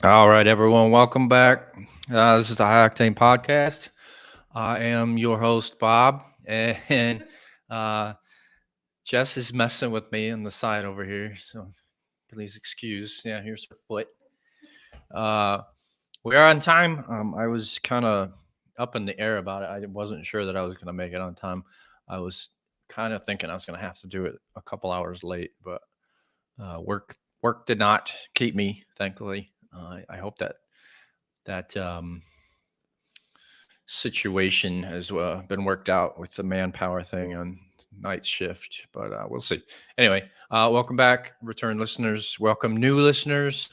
All right, everyone, welcome back. This is the High Octane Podcast. I am your host, Bob, and uh, Jess is messing with me on the side over here, so please excuse. Yeah, here's her foot. Uh, we are on time. I was kind of up in the air about it. I wasn't sure that I was going to make it on time. I was kind of thinking I was going to have to do it a couple hours late, but work did not keep me, thankfully. I hope that situation has been worked out with the manpower thing on night shift, but we'll see. Anyway, welcome back, return listeners. Welcome, new listeners.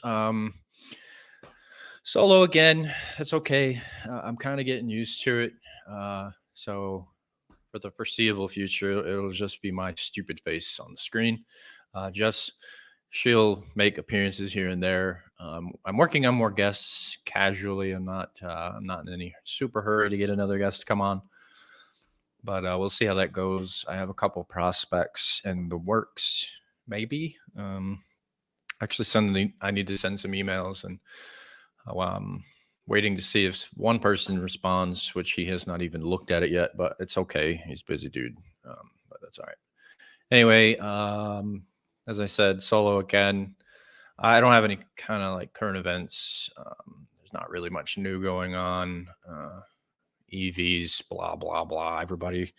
Solo again. It's okay. I'm kind of getting used to it. So for the foreseeable future, it'll just be my stupid face on the screen. Just she'll make appearances here and there. I'm working on more guests casually. I'm not in any super hurry to get another guest to come on, but we'll see how that goes. I have a couple prospects in the works, maybe. Actually, I need to send some emails, and I'm waiting to see if one person responds, which he has not even looked at it yet. But it's okay. He's a busy dude, but that's all right. Anyway, as I said, solo again. I don't have any kind of like current events. There's not really much new going on. EVs, blah blah blah. Everybody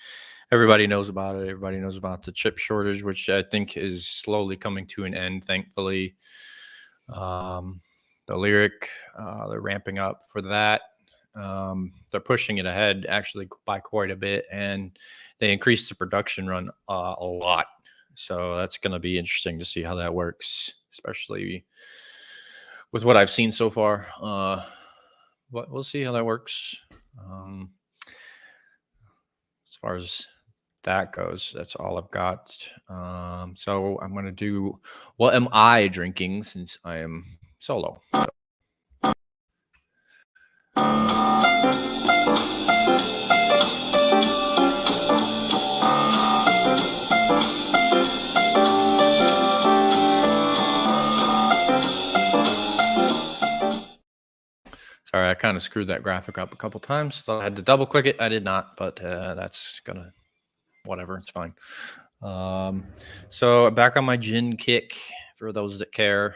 knows about it. Everybody knows about the chip shortage, which I think is slowly coming to an end. Thankfully, the lyric they're ramping up for that. They're pushing it ahead actually by quite a bit, and they increased the production run a lot. So that's going to be interesting to see how that works, especially with what I've seen so far. But we'll see how that works. As far as that goes, that's all I've got. So I'm going to do what am I drinking since I am solo. Sorry, I kind of screwed that graphic up a couple times. So I had to double click it. I did not, but that's gonna whatever. It's fine. So back on my gin kick for those that care.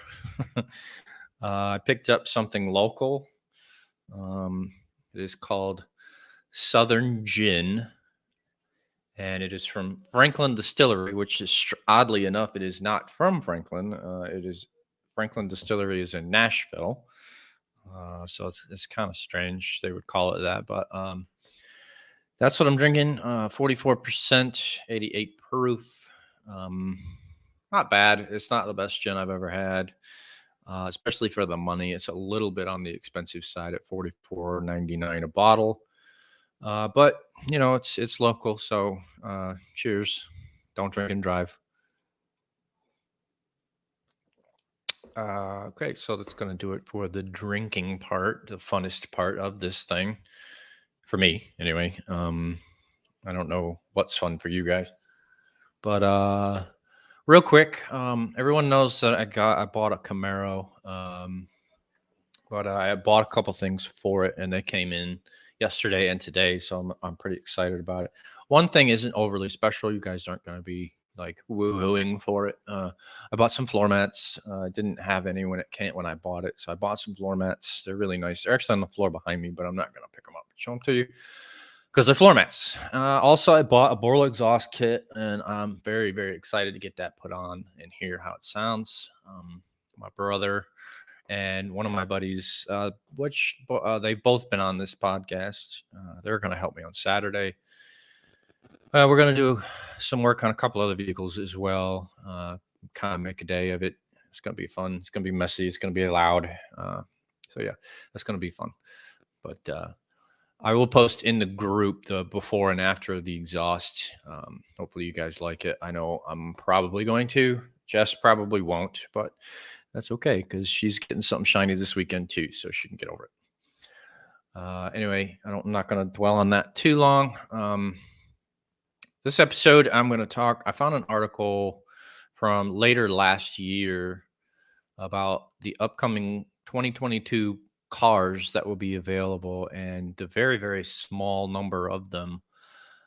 I picked up something local. It is called Southern Gin, and it is from Franklin Distillery, which is oddly enough, it is not from Franklin. It is Franklin Distillery is in Nashville. So it's kind of strange they would call it that, but that's what I'm drinking. 44%, 88 proof. Not bad. It's not the best gin I've ever had, especially for the money. It's a little bit on the expensive side at $44.99 a bottle. But you know, it's local, so cheers. Don't drink and drive. Okay, so that's going to do it for the drinking part, the funnest part of this thing for me, anyway. I don't know what's fun for you guys, but real quick, everyone knows that I bought a Camaro, but I bought a couple things for it, and they came in yesterday and today, so I'm pretty excited about it. One thing isn't overly special. You guys aren't going to be like woohooing for it. I bought some floor mats. I didn't have any when I bought it, so I bought some floor mats. They're really nice. They're actually on the floor behind me, but I'm not going to pick them up and show them to you because they're floor mats. Also, I bought a Borla exhaust kit, and I'm very, very excited to get that put on and hear how it sounds. My brother and one of my buddies, which they've both been on this podcast, they're going to help me on Saturday. We're going to do some work on a couple other vehicles as well. Kind of make a day of it. It's going to be fun. It's going to be messy. It's going to be loud. So yeah, that's going to be fun. But I will post in the group the before and after of the exhaust. Hopefully you guys like it. I know I'm probably going to. Jess probably won't, but that's okay because she's getting something shiny this weekend too, so she can get over it. Anyway, I'm not going to dwell on that too long. This episode, I'm going to talk. I found an article from later last year about the upcoming 2022 cars that will be available and the very, very small number of them.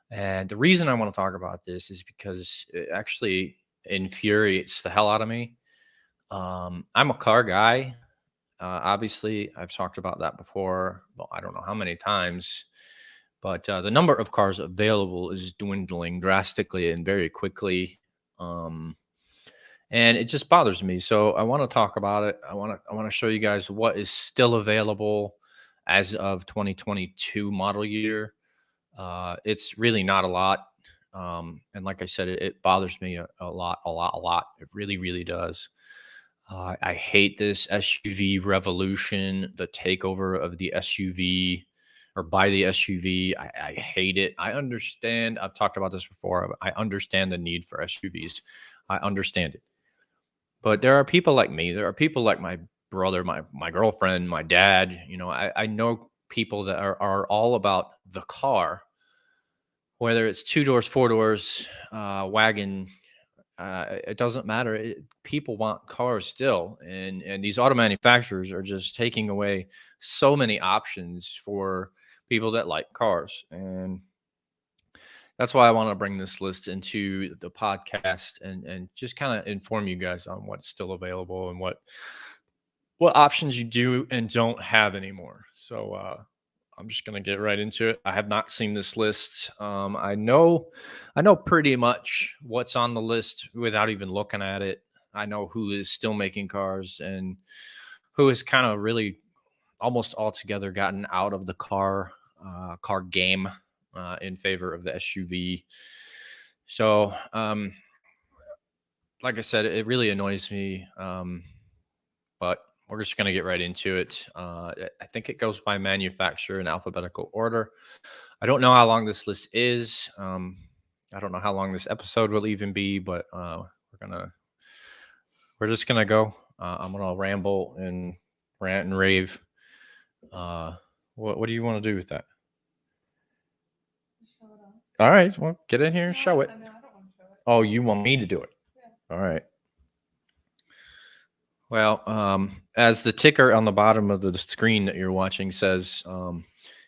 And the reason I want to talk about this is because it actually infuriates the hell out of me. I'm a car guy. Obviously, I've talked about that before. Well, I don't know how many times, but the number of cars available is dwindling drastically and very quickly. Um, and it just bothers me. So I want to talk about it. I want to show you guys what is still available as of 2022 model year. It's really not a lot. And like I said, it bothers me a lot. It really, really does. I hate this SUV revolution, the takeover of the SUV or by the SUV. I hate it. I understand. I've talked about this before. I understand the need for SUVs. I understand it. But there are people like me. There are people like my brother, my girlfriend, my dad. I know people that are all about the car, whether it's two doors, four doors, wagon. It doesn't matter. People want cars still, and these auto manufacturers are just taking away so many options for people that like cars. And that's why I want to bring this list into the podcast and just kind of inform you guys on what's still available and what options you do and don't have anymore. So I'm just gonna get right into it. I have not seen this list. I know pretty much what's on the list without even looking at it. I know who is still making cars and who has kind of really almost altogether gotten out of the car game in favor of the SUV. So, like I said, it really annoys me. But we're just going to get right into it. I think it goes by manufacturer in alphabetical order. I don't know how long this list is. I don't know how long this episode will even be, but we're just gonna go. I'm gonna ramble and rant and rave. What do you want to do with that? All right, well, get in here and show it. Oh, you want me to do it? All right. Well, as the ticker on the bottom of the screen that you're watching says,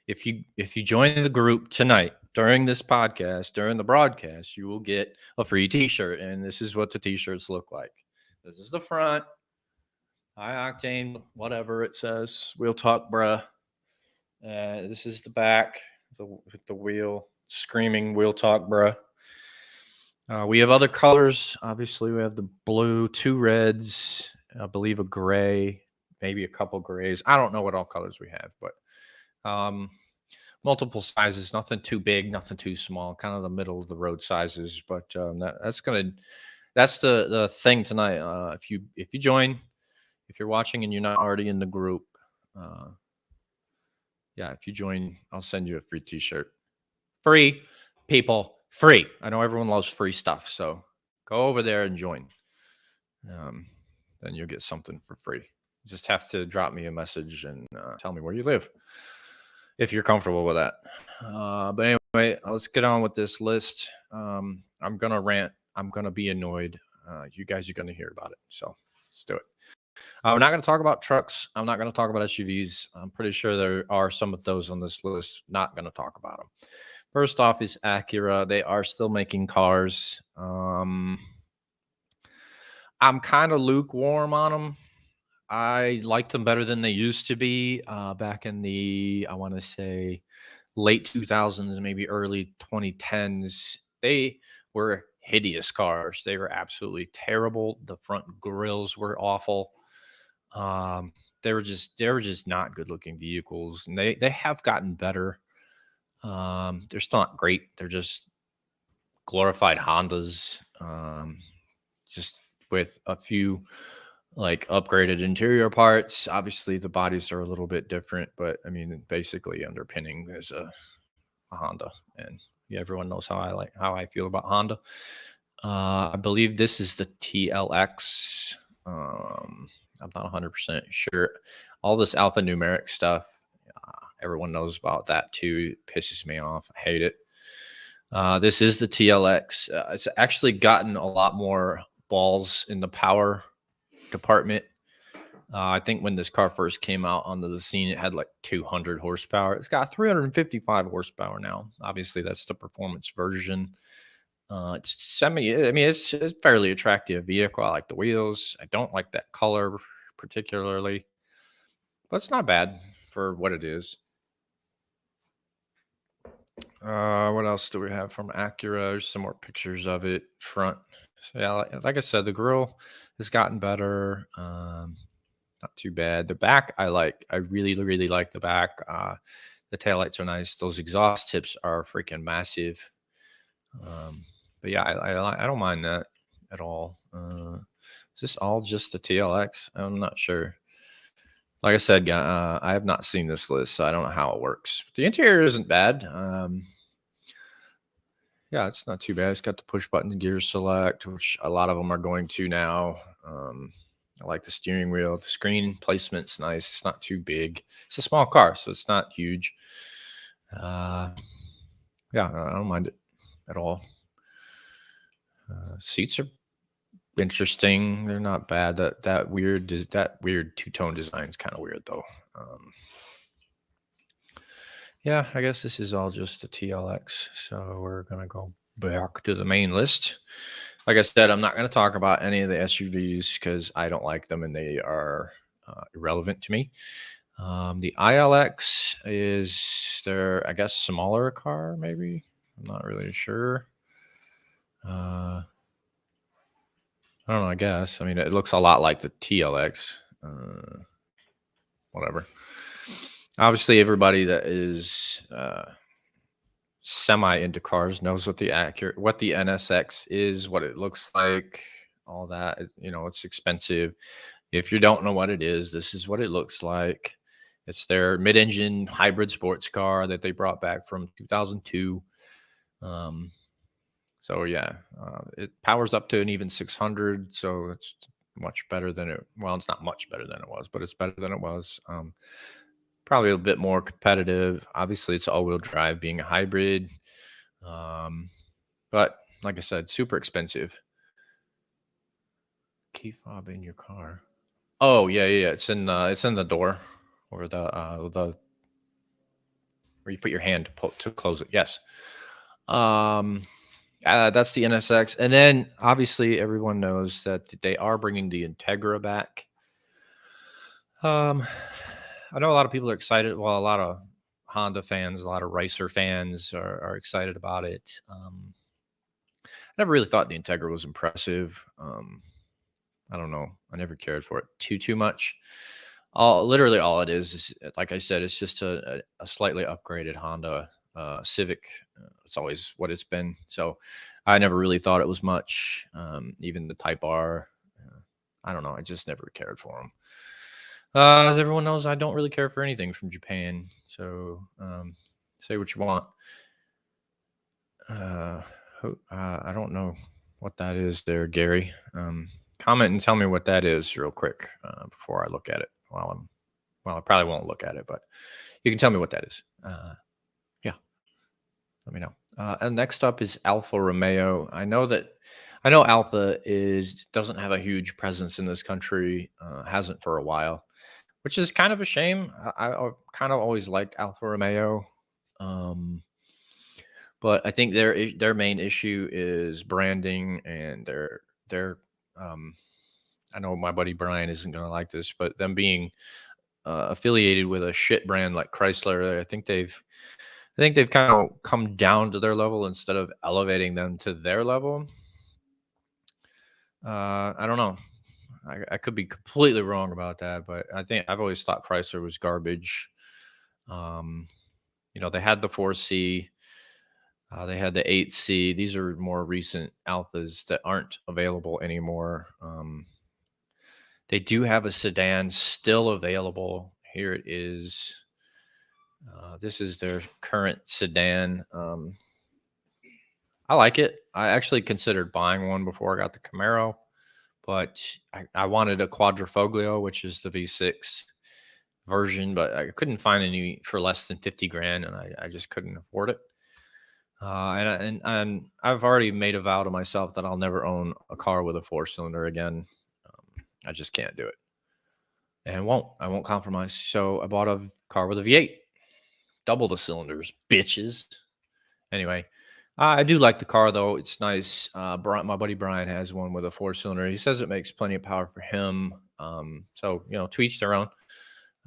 if you join the group tonight during this podcast, during the broadcast, you will get a free T-shirt, and this is what the T-shirts look like. This is the front. High Octane, whatever it says. We'll talk, bruh. This is the back, with the wheel screaming, "We'll talk, bruh." We have other colors. Obviously, we have the blue, two reds, I believe a gray, maybe a couple grays. I don't know what all colors we have, but multiple sizes. Nothing too big, nothing too small. Kind of the middle of the road sizes. But that's the thing tonight. If you join, if you're watching and you're not already in the group, if you join, I'll send you a free T-shirt. Free, people, free. I know everyone loves free stuff, so go over there and join. Then you'll get something for free. You just have to drop me a message and tell me where you live, if you're comfortable with that. But anyway, let's get on with this list. I'm gonna rant. I'm gonna be annoyed. You guys are gonna hear about it. So let's do it. We're not going to talk about trucks. I'm not going to talk about SUVs. I'm pretty sure there are some of those on this list. Not going to talk about them. First off is Acura. They are still making cars. I'm kind of lukewarm on them. I like them better than they used to be back in the, I want to say, late 2000s, maybe early 2010s. They were hideous cars. They were absolutely terrible. The front grills were awful. They were just not good looking vehicles, and they have gotten better. They're still not great. They're just glorified Hondas, just with a few like upgraded interior parts. Obviously, the bodies are a little bit different, but I mean, basically underpinning is a Honda, and everyone knows how I feel about Honda. I believe this is the TLX. I'm not 100% sure. All this alphanumeric stuff, everyone knows about that too. It pisses me off. I hate it. This is the TLX. It's actually gotten a lot more balls in the power department. I think when this car first came out onto the scene, it had like 200 horsepower. It's got 355 horsepower now. Obviously, that's the performance version. It's I mean, it's fairly attractive vehicle. I like the wheels. I don't like that color particularly, but it's not bad for what it is. What else do we have from Acura? There's some more pictures of it front. So yeah, like I said, the grill has gotten better. Not too bad. The back, I like. I really, really like the back. The taillights are nice. Those exhaust tips are freaking massive. Um, but yeah, I don't mind that at all. Is this all just the TLX? I'm not sure. Like I said, I have not seen this list, so I don't know how it works. The interior isn't bad. Yeah, it's not too bad. It's got the push button gear select, which a lot of them are going to now. I like the steering wheel. The screen placement's nice. It's not too big. It's a small car, so it's not huge. Yeah, I don't mind it at all. Seats are interesting. They're not bad. That weird two-tone design is kind of weird though. Yeah, I guess this is all just the TLX. So we're gonna go back to the main list. Like I said, I'm not going to talk about any of the SUVs because I don't like them and they are irrelevant to me. The ILX is their, I guess, smaller car, maybe. I'm not really sure. I don't know, I guess. I mean, it looks a lot like the TLX. Whatever. Obviously, everybody that is semi into cars knows what the NSX is, what it looks like, all that. It's expensive. If you don't know what it is, this is what it looks like. It's their mid-engine hybrid sports car that they brought back from 2002. So yeah, it powers up to an even 600. So it's much better than it. Well, it's not much better than it was, but it's better than it was. Probably a bit more competitive. Obviously, it's all-wheel drive, being a hybrid. But like I said, super expensive. Key fob in your car. Oh yeah. It's in the door, or the where you put your hand to close it. Yes. That's the NSX, and then obviously everyone knows that they are bringing the Integra back. I know a lot of people are excited. Well, a lot of Honda fans, a lot of Racer fans are excited about it. I never really thought the Integra was impressive. I don't know. I never cared for it too much. Literally all it is, like I said, it's just a slightly upgraded Honda Civic. It's always what it's been. So I never really thought it was much. Even the Type R, I don't know. I just never cared for them. As everyone knows, I don't really care for anything from Japan. So say what you want. I don't know what that is there, Gary. Comment and tell me what that is real quick before I look at it. Well, I probably won't look at it, but you can tell me what that is. Yeah, let me know. And next up is Alfa Romeo. I know Alfa doesn't have a huge presence in this country. Hasn't for a while, which is kind of a shame. I kind of always liked Alfa Romeo. But I think their main issue is branding and their I know my buddy Brian isn't going to like this, but them being affiliated with a shit brand like Chrysler, I think they've kind of come down to their level instead of elevating them to their level. I don't know. I could be completely wrong about that, but I think I've always thought Chrysler was garbage. They had the 4C. They had the 8C. These are more recent Alphas that aren't available anymore. They do have a sedan still available. Here it is. This is their current sedan. I like it. I actually considered buying one before I got the Camaro, but I wanted a Quadrifoglio, which is the V6 version, but I couldn't find any for less than 50 grand, and I just couldn't afford it. And I've already made a vow to myself that I'll never own a car with a 4-cylinder again. I just can't do it. and I won't compromise. So I bought a car with a V8, double the cylinders, bitches. Anyway, I do like the car though. It's nice. My buddy Brian has one with a 4-cylinder. He says it makes plenty of power for him. So to each their own.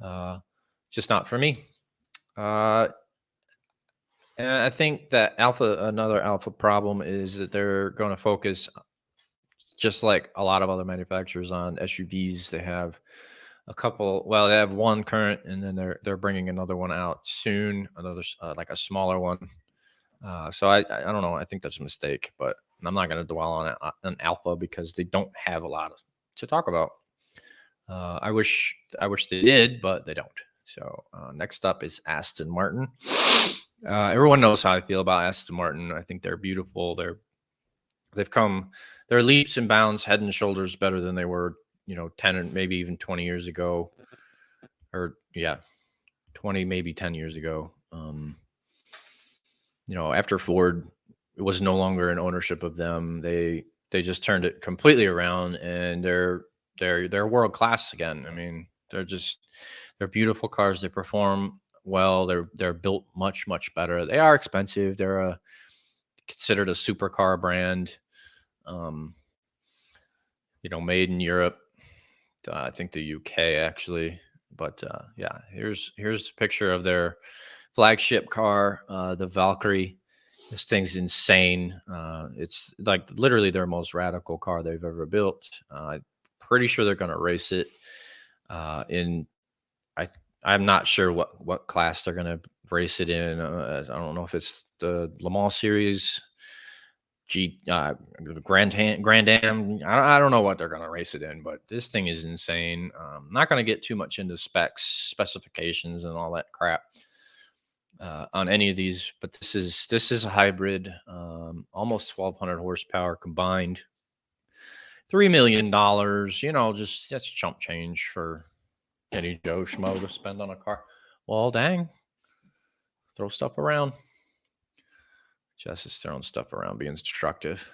Uh, just not for me. Uh, and I think that another alpha problem is that they're going to focus, just like a lot of other manufacturers, on SUVs. They have a couple. Well, they have one current, and then they're bringing another one out soon. Another like a smaller one. So I don't know. I think that's a mistake, but I'm not going to dwell on it, on alpha, because they don't have a lot to talk about. I wish they did, but they don't. So next up is Aston Martin. Everyone knows how I feel about Aston Martin. I think they're beautiful. They're leaps and bounds, head and shoulders better than they were, 10 and maybe even 20 years ago, or 20, maybe 10 years ago. After Ford was no longer in ownership of them, they just turned it completely around, and they're world class again. I mean, they're beautiful cars. They perform well. They're built much better. They are expensive. They're considered a supercar brand. Made in Europe. I think the UK actually. But here's a picture of their flagship car, the Valkyrie. This thing's insane. It's like literally their most radical car they've ever built. Pretty sure they're going to race it. I'm not sure what class they're going to race it in. I don't know if it's the Le Mans Series, Grand Am. I don't know what they're going to race it in, but this thing is insane. I'm not going to get too much into specifications, and all that crap on any of these, but this is a hybrid, almost 1,200 horsepower combined, $3 million. Just that's chump change for any Joe Schmo to spend on a car. Well, dang, throw stuff around. Jess is throwing stuff around, being destructive.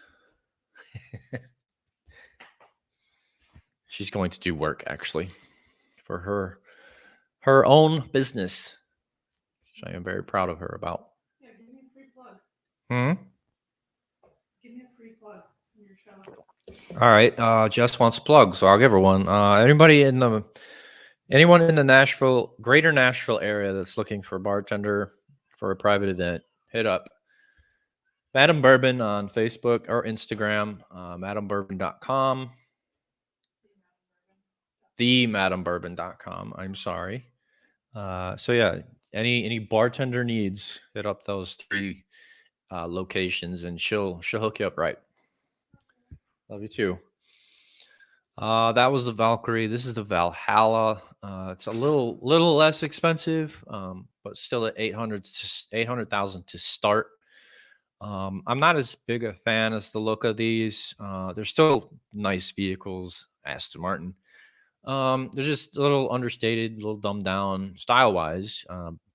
She's going to do work, actually, for her own business, which I am very proud of her about. Yeah, give me a free plug. Give me a free plug in your show. All right. Jess wants a plug, so I'll give her one. Anyone in the greater Nashville area that's looking for a bartender for a private event, hit up Madam Bourbon on Facebook or Instagram, madambourbon.com. themadambourbon.com. I'm sorry. Any bartender needs, hit up those 3 locations, and she'll hook you up right. Love you too. That was the Valkyrie. This is the Valhalla. It's a little less expensive, but still at 800,000 to start. I'm not as big a fan as the look of these. They're still nice vehicles, Aston Martin. They're just a little understated, a little dumbed down style wise.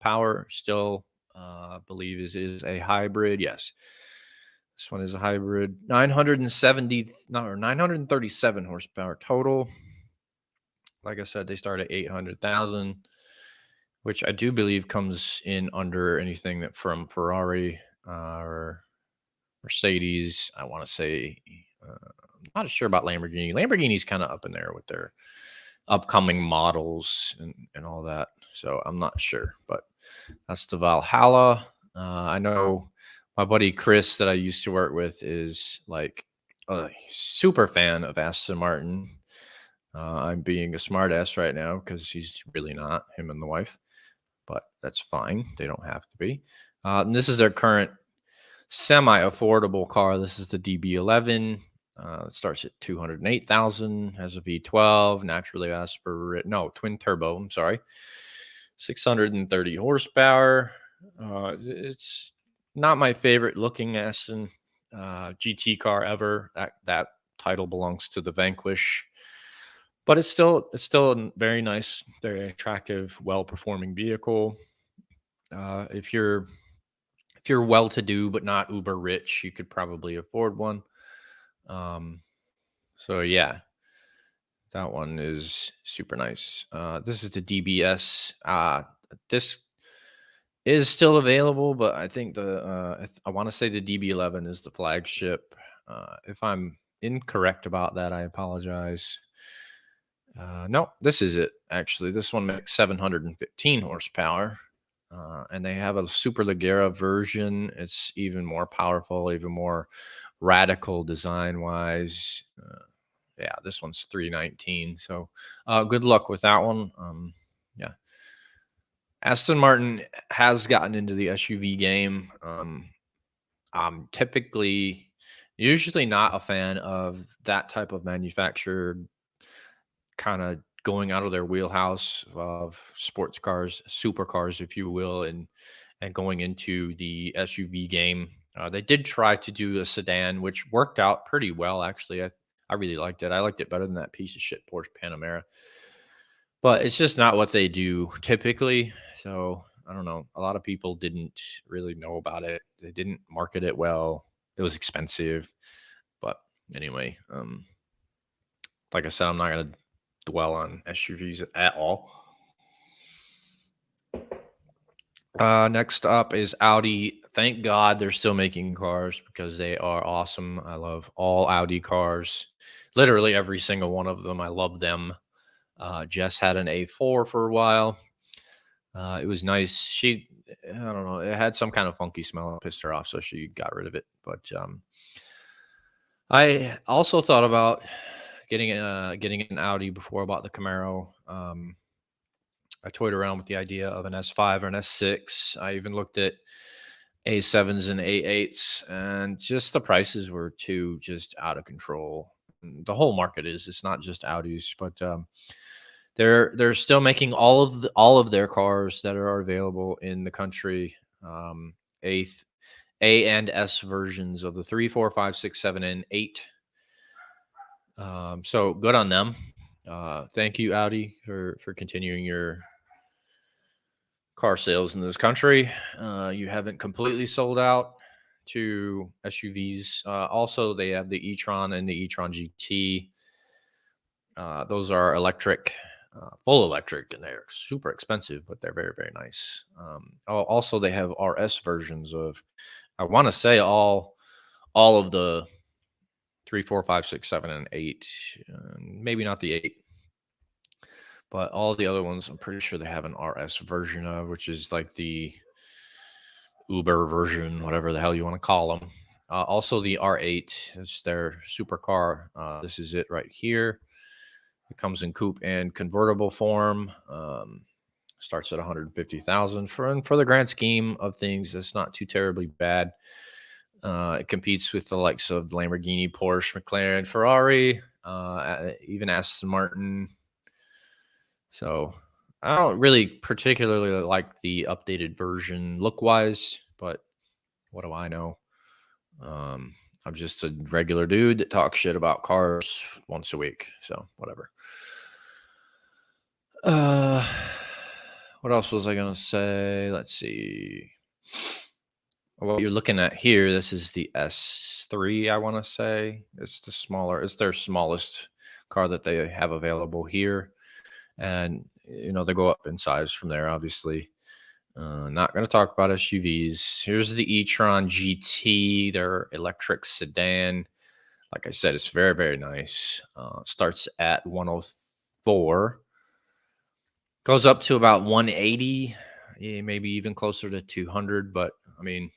Power still, believe is a hybrid. Yes, this one is a hybrid. 937 horsepower total. Like I said, they start at 800,000, which I do believe comes in under anything that from Ferrari or Mercedes. I want to say, I'm not sure about Lamborghini. Lamborghini's kind of up in there with their upcoming models and all that. So I'm not sure, but that's the Valhalla. I know my buddy Chris that I used to work with is like a super fan of Aston Martin. I'm being a smartass right now because he's really not, him and the wife, but that's fine. They don't have to be. And this is their current semi-affordable car. This is the DB11. It starts at 208,000. Has a V12, naturally aspirated. No, twin turbo. I'm sorry. 630 horsepower. It's not my favorite looking Aston GT car ever. That title belongs to the Vanquish, but it's still a very nice, very attractive, well-performing vehicle. If you're well-to-do but not uber rich, you could probably afford one. So yeah, That one is super nice. This is the DBS. This is still available, but I think I want to say the DB11 is the flagship. If I'm incorrect about that, I apologize. No, this is it. Actually, this one makes 715 horsepower, and they have a Super Leggera version. It's even more powerful, even more radical design wise. Yeah, this one's 319. So, good luck with that one. Yeah. Aston Martin has gotten into the SUV game. I'm usually not a fan of that type of manufacturer kind of going out of their wheelhouse of sports cars, supercars, if you will, and going into the SUV game. They did try to do a sedan, which worked out pretty well, actually. I really liked it. I liked it better than that piece of shit Porsche Panamera. But it's just not what they do typically. So I don't know. A lot of people didn't really know about it. They didn't market it well. It was expensive. But anyway, like I said, I'm not gonna dwell on SUVs at all. Next up is Audi. Thank God they're still making cars because they are awesome. I love all Audi cars. Literally every single one of them. I love them. Jess had an A4 for a while. It was nice. I don't know, it had some kind of funky smell that pissed her off, so she got rid of it. But I also thought about getting an Audi before I bought the Camaro. I toyed around with the idea of an S5 or an S6. I even looked at A7s and A8s, and just the prices were too just out of control. The whole market is. It's not just Audis, but they're still making all of their cars that are available in the country. Eighth A and S versions of the 3, 4, 5, 6, 7, and 8. So good on them. Thank you, Audi, for continuing your car sales in this country. You haven't completely sold out to SUVs. Also, they have the e-tron and the e-tron GT. Those are electric, full electric, and they're super expensive, but they're very, very nice. Also, they have RS versions of, I want to say all of the 3, 4, 5, 6, 7, and 8. Maybe not the 8, but all the other ones, I'm pretty sure they have an RS version of, which is like the Uber version, whatever the hell you want to call them. Also, the R8 is their supercar. This is it right here. It comes in coupe and convertible form. Starts at 150,000. For the grand scheme of things, it's not too terribly bad. It competes with the likes of Lamborghini, Porsche, McLaren, Ferrari, even Aston Martin. So I don't really particularly like the updated version look-wise, but what do I know? I'm just a regular dude that talks shit about cars once a week. So whatever. What else was I gonna say? Let's see. What you're looking at here, this is the S3, I want to say. It's their smallest car that they have available here. And, they go up in size from there, obviously. Not going to talk about SUVs. Here's the e-tron GT, their electric sedan. Like I said, it's very, very nice. Starts at 104. Goes up to about 180, maybe even closer to 200. But, I mean,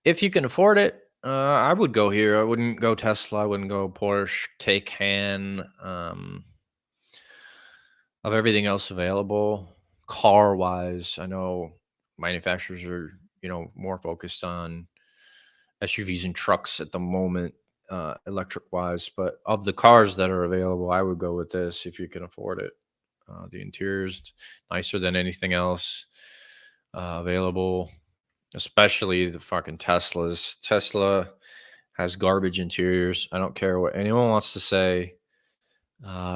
if you can afford it, I would go here. I wouldn't go Tesla. I wouldn't go Porsche, Taycan. Of everything else available, car wise, I know manufacturers are, more focused on SUVs and trucks at the moment, electric wise. But of the cars that are available, I would go with this if you can afford it. The interior's nicer than anything else available, especially the fucking Teslas. Tesla has garbage interiors. I don't care what anyone wants to say.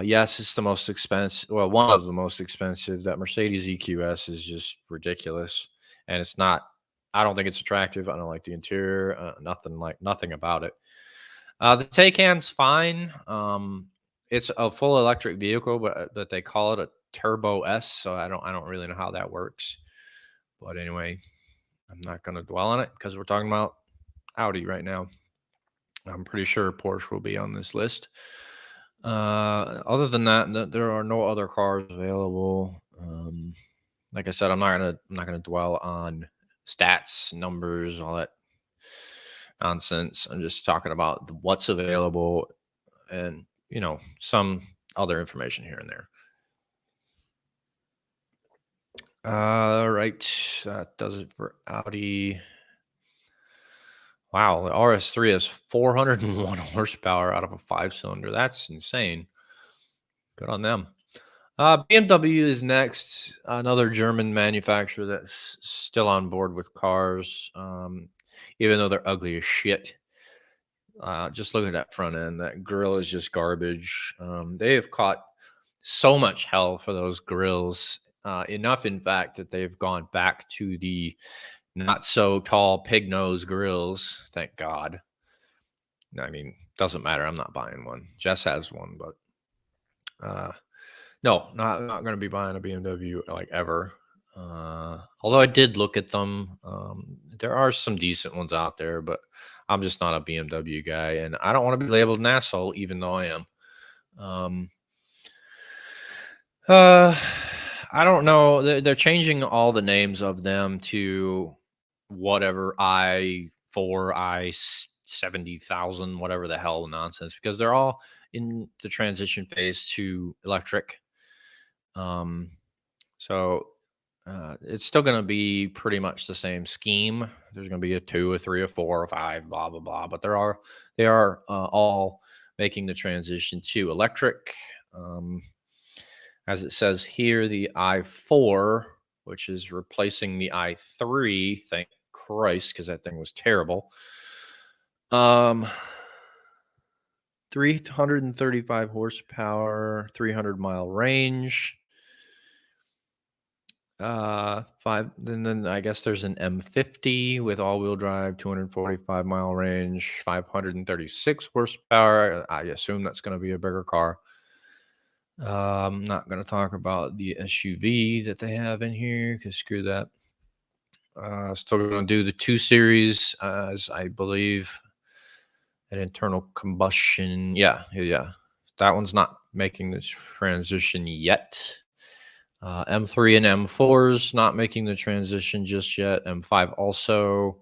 Yes, it's the most expensive. Well, one of the most expensive. That Mercedes EQS is just ridiculous, and it's not. I don't think it's attractive. I don't like the interior. Nothing about it. The Taycan's fine. It's a full electric vehicle, but they call it a Turbo S, so I don't really know how that works. But anyway, I'm not going to dwell on it because we're talking about Audi right now. I'm pretty sure Porsche will be on this list. Other than that, there are no other cars available. Like I said, I'm not gonna dwell on stats, numbers, all that nonsense. I'm just talking about what's available and some other information here and there. All right, that does it for Audi. Wow, the RS3 has 401 horsepower out of a 5-cylinder. That's insane. Good on them. BMW is next, another German manufacturer that's still on board with cars, even though they're ugly as shit. Just look at that front end. That grill is just garbage. They have caught so much hell for those grills. Enough, in fact, that they've gone back to the not so tall pig nose grills. Thank God. I mean, doesn't matter. I'm not buying one. Jess has one, but no, not going to be buying a BMW like ever. Although I did look at them. There are some decent ones out there, but I'm just not a BMW guy, and I don't want to be labeled an asshole, even though I am. Um, uh, I don't know. They're changing all the names of them to whatever I 70,000, whatever the hell nonsense, because they're all in the transition phase to electric. So it's still going to be pretty much the same scheme. There's going to be a 2, a 3, a 4, a 5, blah blah blah. But they are all making the transition to electric. As it says here, the i4, which is replacing the i3. Thank Christ, because that thing was terrible. 335 horsepower, 300-mile range. Then I guess there's an M50 with all-wheel drive, 245-mile range, 536 horsepower. I assume that's going to be a bigger car. I'm not going to talk about the SUV that they have in here because screw that. Still going to do the 2 Series as I believe an internal combustion. Yeah. That one's not making this transition yet. M3 and M4's not making the transition just yet. M5 also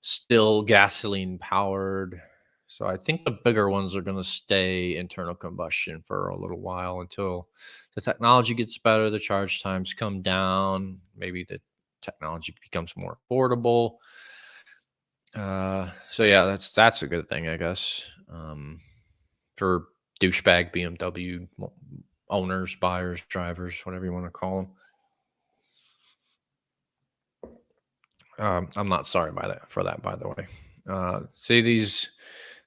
still gasoline powered. So I think the bigger ones are going to stay internal combustion for a little while until the technology gets better, the charge times come down, maybe the technology becomes more affordable. So yeah, that's a good thing, I guess, for douchebag BMW owners, buyers, drivers, whatever you want to call them. I'm not sorry for that, by the way. See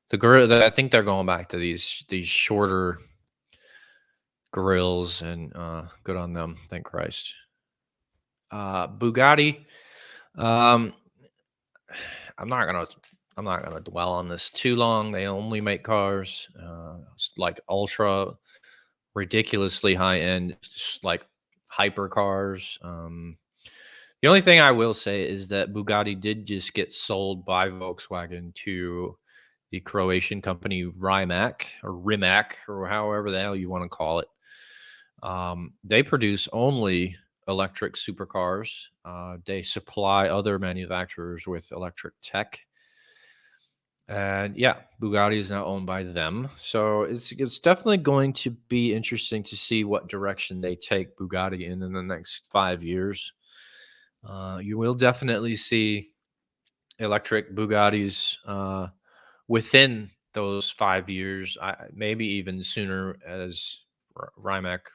the grill. I think they're going back to these shorter grills, and good on them. Thank Christ. Bugatti. Um, I'm not gonna dwell on this too long. They only make cars like ultra ridiculously high end, like hyper cars. The only thing I will say is that Bugatti did just get sold by Volkswagen to the Croatian company Rimac, or however the hell you want to call it. They produce only electric supercars. They supply other manufacturers with electric tech. And yeah, Bugatti is now owned by them. So it's definitely going to be interesting to see what direction they take Bugatti in the next 5 years. You will definitely see electric Bugattis within those 5 years, maybe even sooner, as Rimac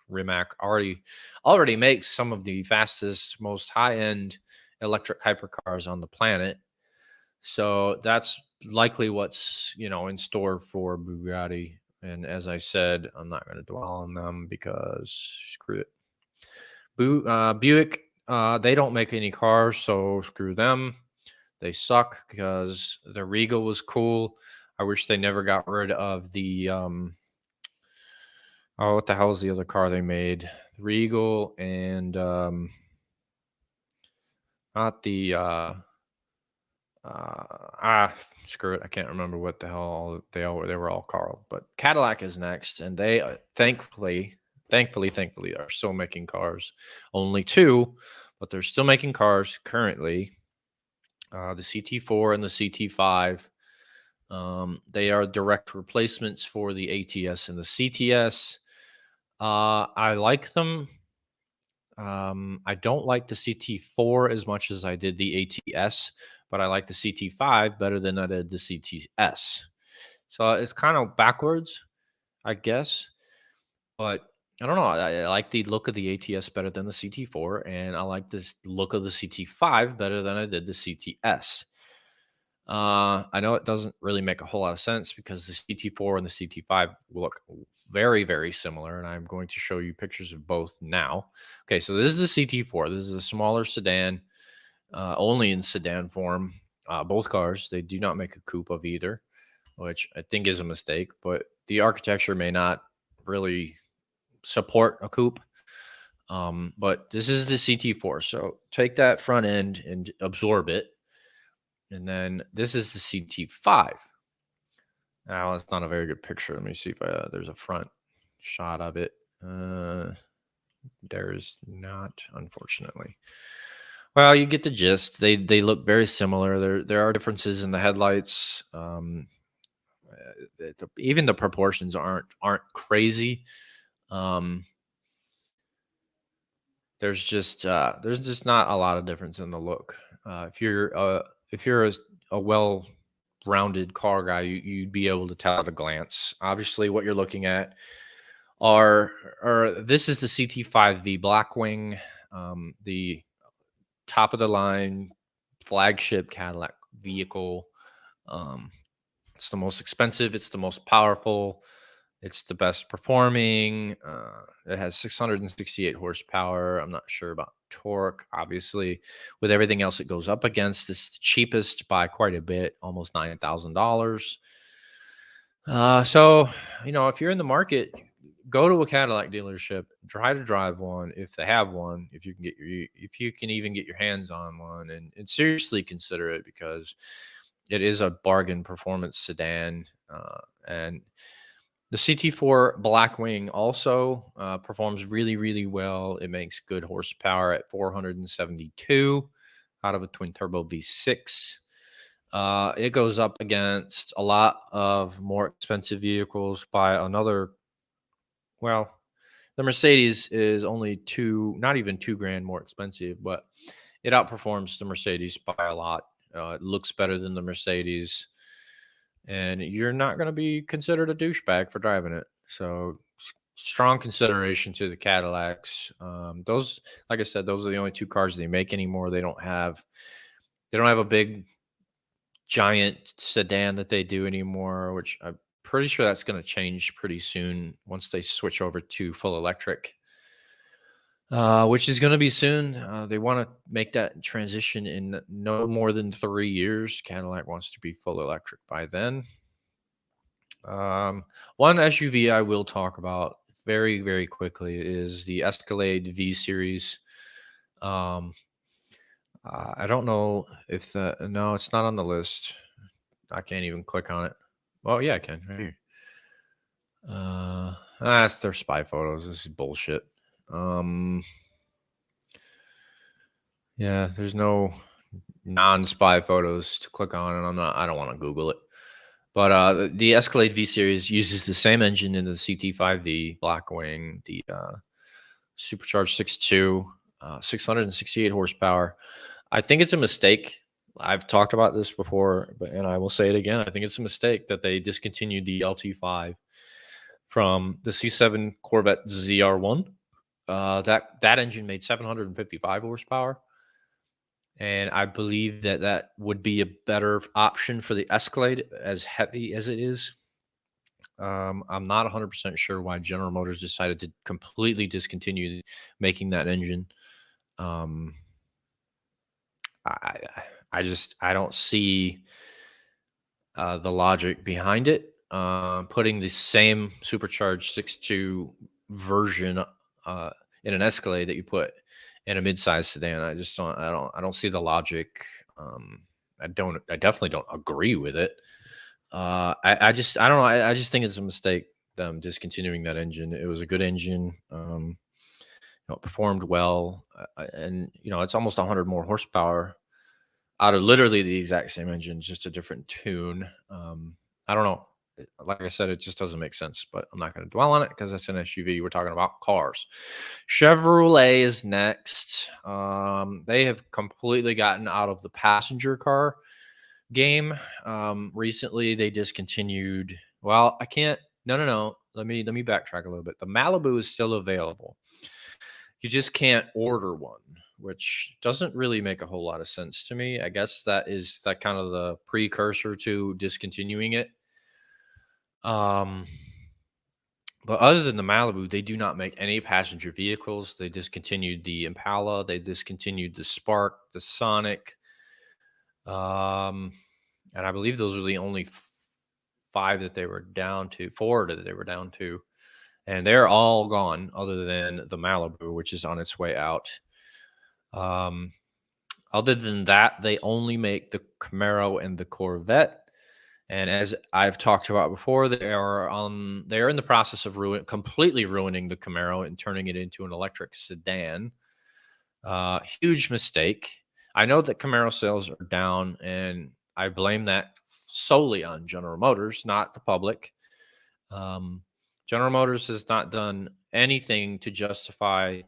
already makes some of the fastest, most high-end electric hypercars on the planet. So that's likely what's in store for Bugatti. And as I said, I'm not going to dwell on them because screw it. Buick, they don't make any cars, so screw them. They suck because the Regal was cool. I wish they never got rid of the oh, what the hell is the other car they made? Regal and not the screw it, I can't remember what the hell they were all called, but Cadillac is next, and they thankfully are still making cars. Only two, but they're still making cars currently. The CT4 and the CT5. They are direct replacements for the ATS and the CTS. I like them. I don't like the CT4 as much as I did the ATS, but I like the CT5 better than I did the CTS. So it's kind of backwards, I guess. But I don't know. I like the look of the ATS better than the CT4, and I like this look of the CT5 better than I did the CTS. I know it doesn't really make a whole lot of sense because the CT4 and the CT5 look very, very similar, and I'm going to show you pictures of both now. Okay, so this is the CT4. This is a smaller sedan, only in sedan form. Both cars, they do not make a coupe of either, which I think is a mistake, but the architecture may not really support a coupe. But this is the CT4. So take that front end and absorb it. And then this is the CT5. Now, it's not a very good picture. Let me see if there's a front shot of it. There's not, unfortunately. Well, you get the gist. They look very similar. There are differences in the headlights. Even the proportions aren't crazy. There's just not a lot of difference in the look. If you're a well-rounded car guy, you'd be able to tell at a glance. Obviously, what you're looking at are this is the CT5V Blackwing, the top of the line flagship Cadillac vehicle. It's the most expensive. It's the most powerful. It's the best performing. It has 668 horsepower. I'm not sure about torque. Obviously, with everything else it goes up against, it's the cheapest by quite a bit, almost $9,000. So, if you're in the market, go to a Cadillac dealership, try to drive one if they have one, if you can even get your hands on one, and seriously consider it because it is a bargain performance sedan, and the CT4 Blackwing also performs really, really well. It makes good horsepower at 472 out of a twin turbo V6. It goes up against a lot of more expensive vehicles by another. Well, the Mercedes is only not even $2,000 more expensive, but it outperforms the Mercedes by a lot. It looks better than the Mercedes, and you're not going to be considered a douchebag for driving it. So strong consideration to the Cadillacs. Those, like I said, those are the only two cars they make anymore. They don't have a big giant sedan that they do anymore, which I'm pretty sure that's going to change pretty soon once they switch over to full electric. Which is going to be soon. They want to make that transition in no more than 3 years. Cadillac wants to be full electric by then. One SUV I will talk about very, very quickly is the Escalade V Series. I don't know if no, it's not on the list. I can't even click on it. Well, yeah, I can right here. That's their spy photos. This is bullshit. Yeah, there's no non-spy photos to click on, and I don't want to Google it. But the Escalade V Series uses the same engine in the CT5V Blackwing, the supercharged 6.2, 668 horsepower. I think it's a mistake. I've talked about this before, and I will say it again. I think it's a mistake that they discontinued the LT5 from the C7 Corvette ZR1. That engine made 755 horsepower. And I believe that would be a better option for the Escalade, as heavy as it is. I'm not 100% sure why General Motors decided to completely discontinue making that engine. I don't see the logic behind it. Putting the same supercharged 6.2 version in an Escalade that you put in a midsize sedan. I just don't. I don't see the logic. I don't. I definitely don't agree with it. I don't know. I just think it's a mistake them discontinuing that engine. It was a good engine. It performed well, and it's almost 100 more horsepower out of literally the exact same engine, just a different tune. I don't know. Like I said, it just doesn't make sense, but I'm not going to dwell on it because it's an SUV. We're talking about cars. Chevrolet is next. They have completely gotten out of the passenger car game. Recently, they discontinued. Well, I can't. No, no, no. Let me backtrack a little bit. The Malibu is still available. You just can't order one, which doesn't really make a whole lot of sense to me. I guess that is that kind of the precursor to discontinuing it. Um, but other than the Malibu, they do not make any passenger vehicles. They discontinued the Impala. They discontinued the Spark, the Sonic. Um, and I believe those were the only five that they were down to, four that they were down to. And they're all gone other than the Malibu, which is on its way out. Um, Other than that, they only make the Camaro and the Corvette. And as I've talked about before, they are in the process of completely ruining the Camaro and turning it into an electric sedan. Huge mistake. I know that Camaro sales are down, and I blame that solely on General Motors, not the public. Um, General Motors has not done anything to justify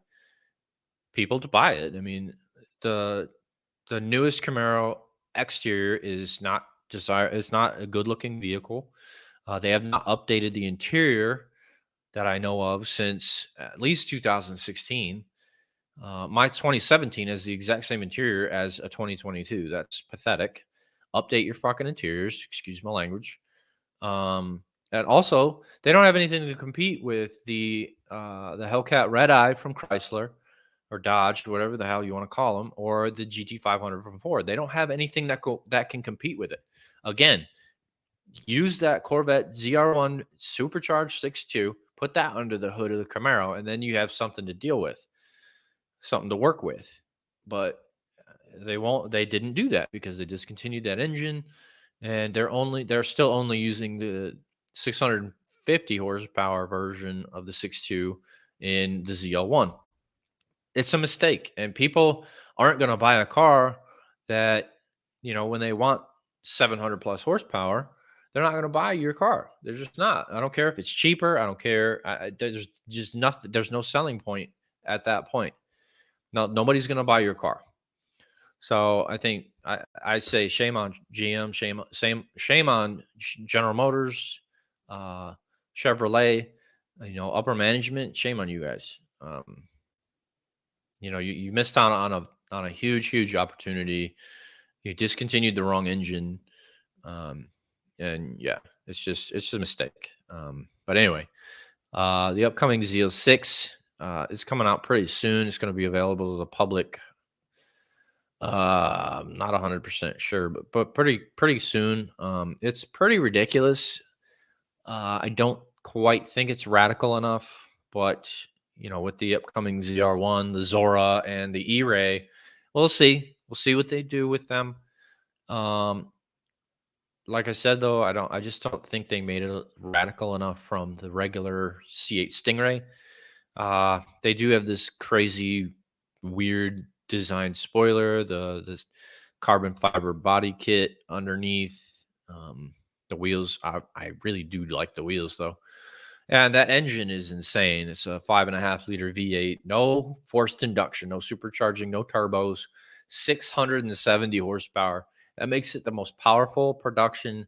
people to buy it. I mean, the the newest Camaro exterior is not desire. It's not a good looking vehicle. They have not updated the interior that I know of since at least 2016. My 2017 has the exact same interior as a 2022. That's pathetic. Update your fucking interiors. Excuse my language. Um, and also, they don't have anything to compete with the Hellcat Red Eye from Chrysler or Dodge, whatever the hell you want to call them, or the GT500 from Ford. They don't have anything that can compete with it. Again, use that Corvette ZR1 supercharged 6.2, put that under the hood of the Camaro, and then you have something to deal with, something to work with. But they won't. They didn't do that because they discontinued that engine, and they're still only using the 650 horsepower version of the 6.2 in the ZL1. It's a mistake, and people aren't going to buy a car that when they want 700 plus horsepower, they're not going to buy your car. They're just not. I don't care if it's cheaper. I don't care. There's just nothing. There's no selling point at that point. No, nobody's going to buy your car. So I think I say shame on GM, shame on General Motors, uh, Chevrolet, upper management. Shame on you guys. You missed out on a huge opportunity. You discontinued the wrong engine, um, and yeah, it's a mistake. But anyway, the upcoming Z06 is coming out pretty soon. It's going to be available to the public. I'm not 100% sure, but pretty soon. It's pretty ridiculous. I don't quite think it's radical enough, but with the upcoming ZR1, the Zora, and the E-Ray, we'll see. We'll see what they do with them. Um, like I said, though, I just don't think they made it radical enough from the regular C8 Stingray. They do have this crazy, weird design spoiler, the carbon fiber body kit underneath. The wheels, I really do like the wheels though. And that engine is insane. It's a 5.5 liter V8, no forced induction, no supercharging, no turbos, 670 horsepower. That makes it the most powerful production,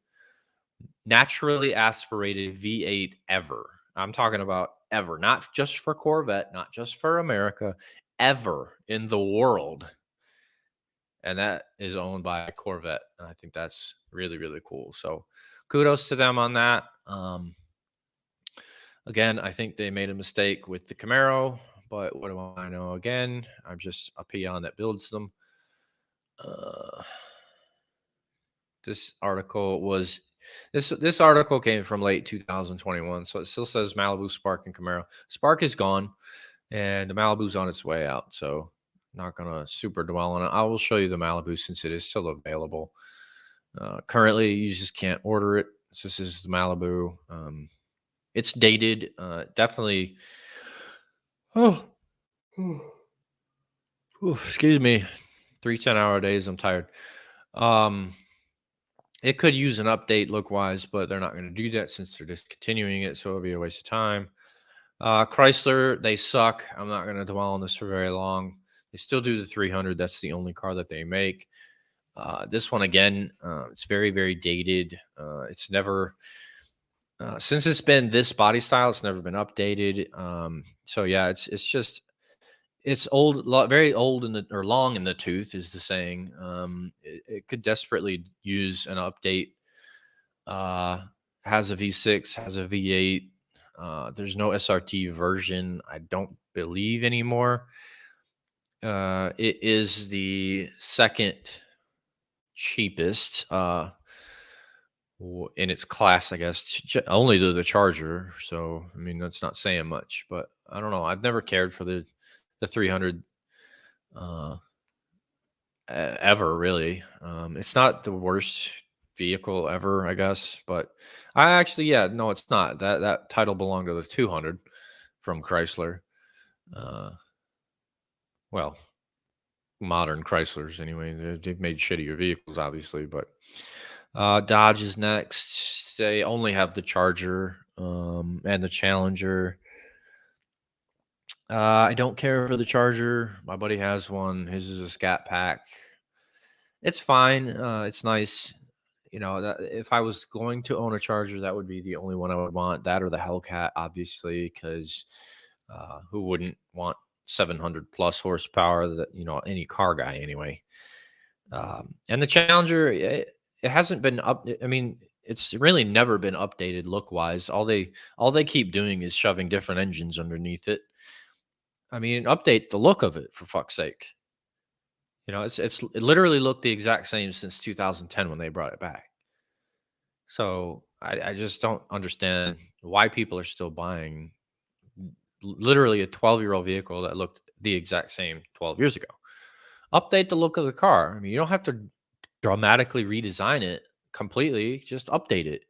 naturally aspirated V8 ever. I'm talking about ever, not just for Corvette, not just for America, ever in the world. And that is owned by Corvette. And I think that's really cool. So kudos to them on that. Again, I think they made a mistake with the Camaro, but what do I know? Again, I'm just a peon that builds them. This article was This article came from late 2021, so it still says Malibu, Spark, and Camaro. Spark is gone, and the Malibu's on its way out. So not gonna super dwell on it. I will show you the Malibu since it is still available. Currently, you just can't order it. So this is the Malibu. It's dated. Definitely. Oh, excuse me. 3 10-hour days. I'm tired. It could use an update look wise, but they're not going to do that since they're discontinuing it. So it'll be a waste of time. Chrysler, they suck. I'm not going to dwell on this for very long. They still do the 300. That's the only car that they make. This one again, it's very, very dated. It's never since it's been this body style, it's never been updated. So yeah, it's just it's old, very old in the or long in the tooth is the saying. It could desperately use an update. Has a V6, has a V8. There's no SRT version, I don't believe anymore. It is the second cheapest in its class, I guess, only to the Charger. So, I mean, that's not saying much, but I don't know. I've never cared for the 300 ever, really. It's not the worst vehicle ever, I guess, but I actually, yeah, no, it's not. That title belonged to the 200 from Chrysler. Well, modern Chryslers anyway. They've made shittier vehicles, obviously, but Dodge is next. They only have the Charger and the Challenger. I don't care for the Charger. My buddy has one. His is a Scat Pack. It's fine. It's nice. You know, if I was going to own a Charger, that would be the only one I would want. That or the Hellcat, obviously, because who wouldn't want 700 plus horsepower? That any car guy anyway. And the Challenger, it hasn't been up. I mean, it's really never been updated look wise. All they keep doing is shoving different engines underneath it. I mean, update the look of it for fuck's sake. It literally looked the exact same since 2010 when they brought it back. So I just don't understand why people are still buying literally a 12-year-old vehicle that looked the exact same 12 years ago. Update the look of the car. I mean, you don't have to dramatically redesign it completely. Just update it.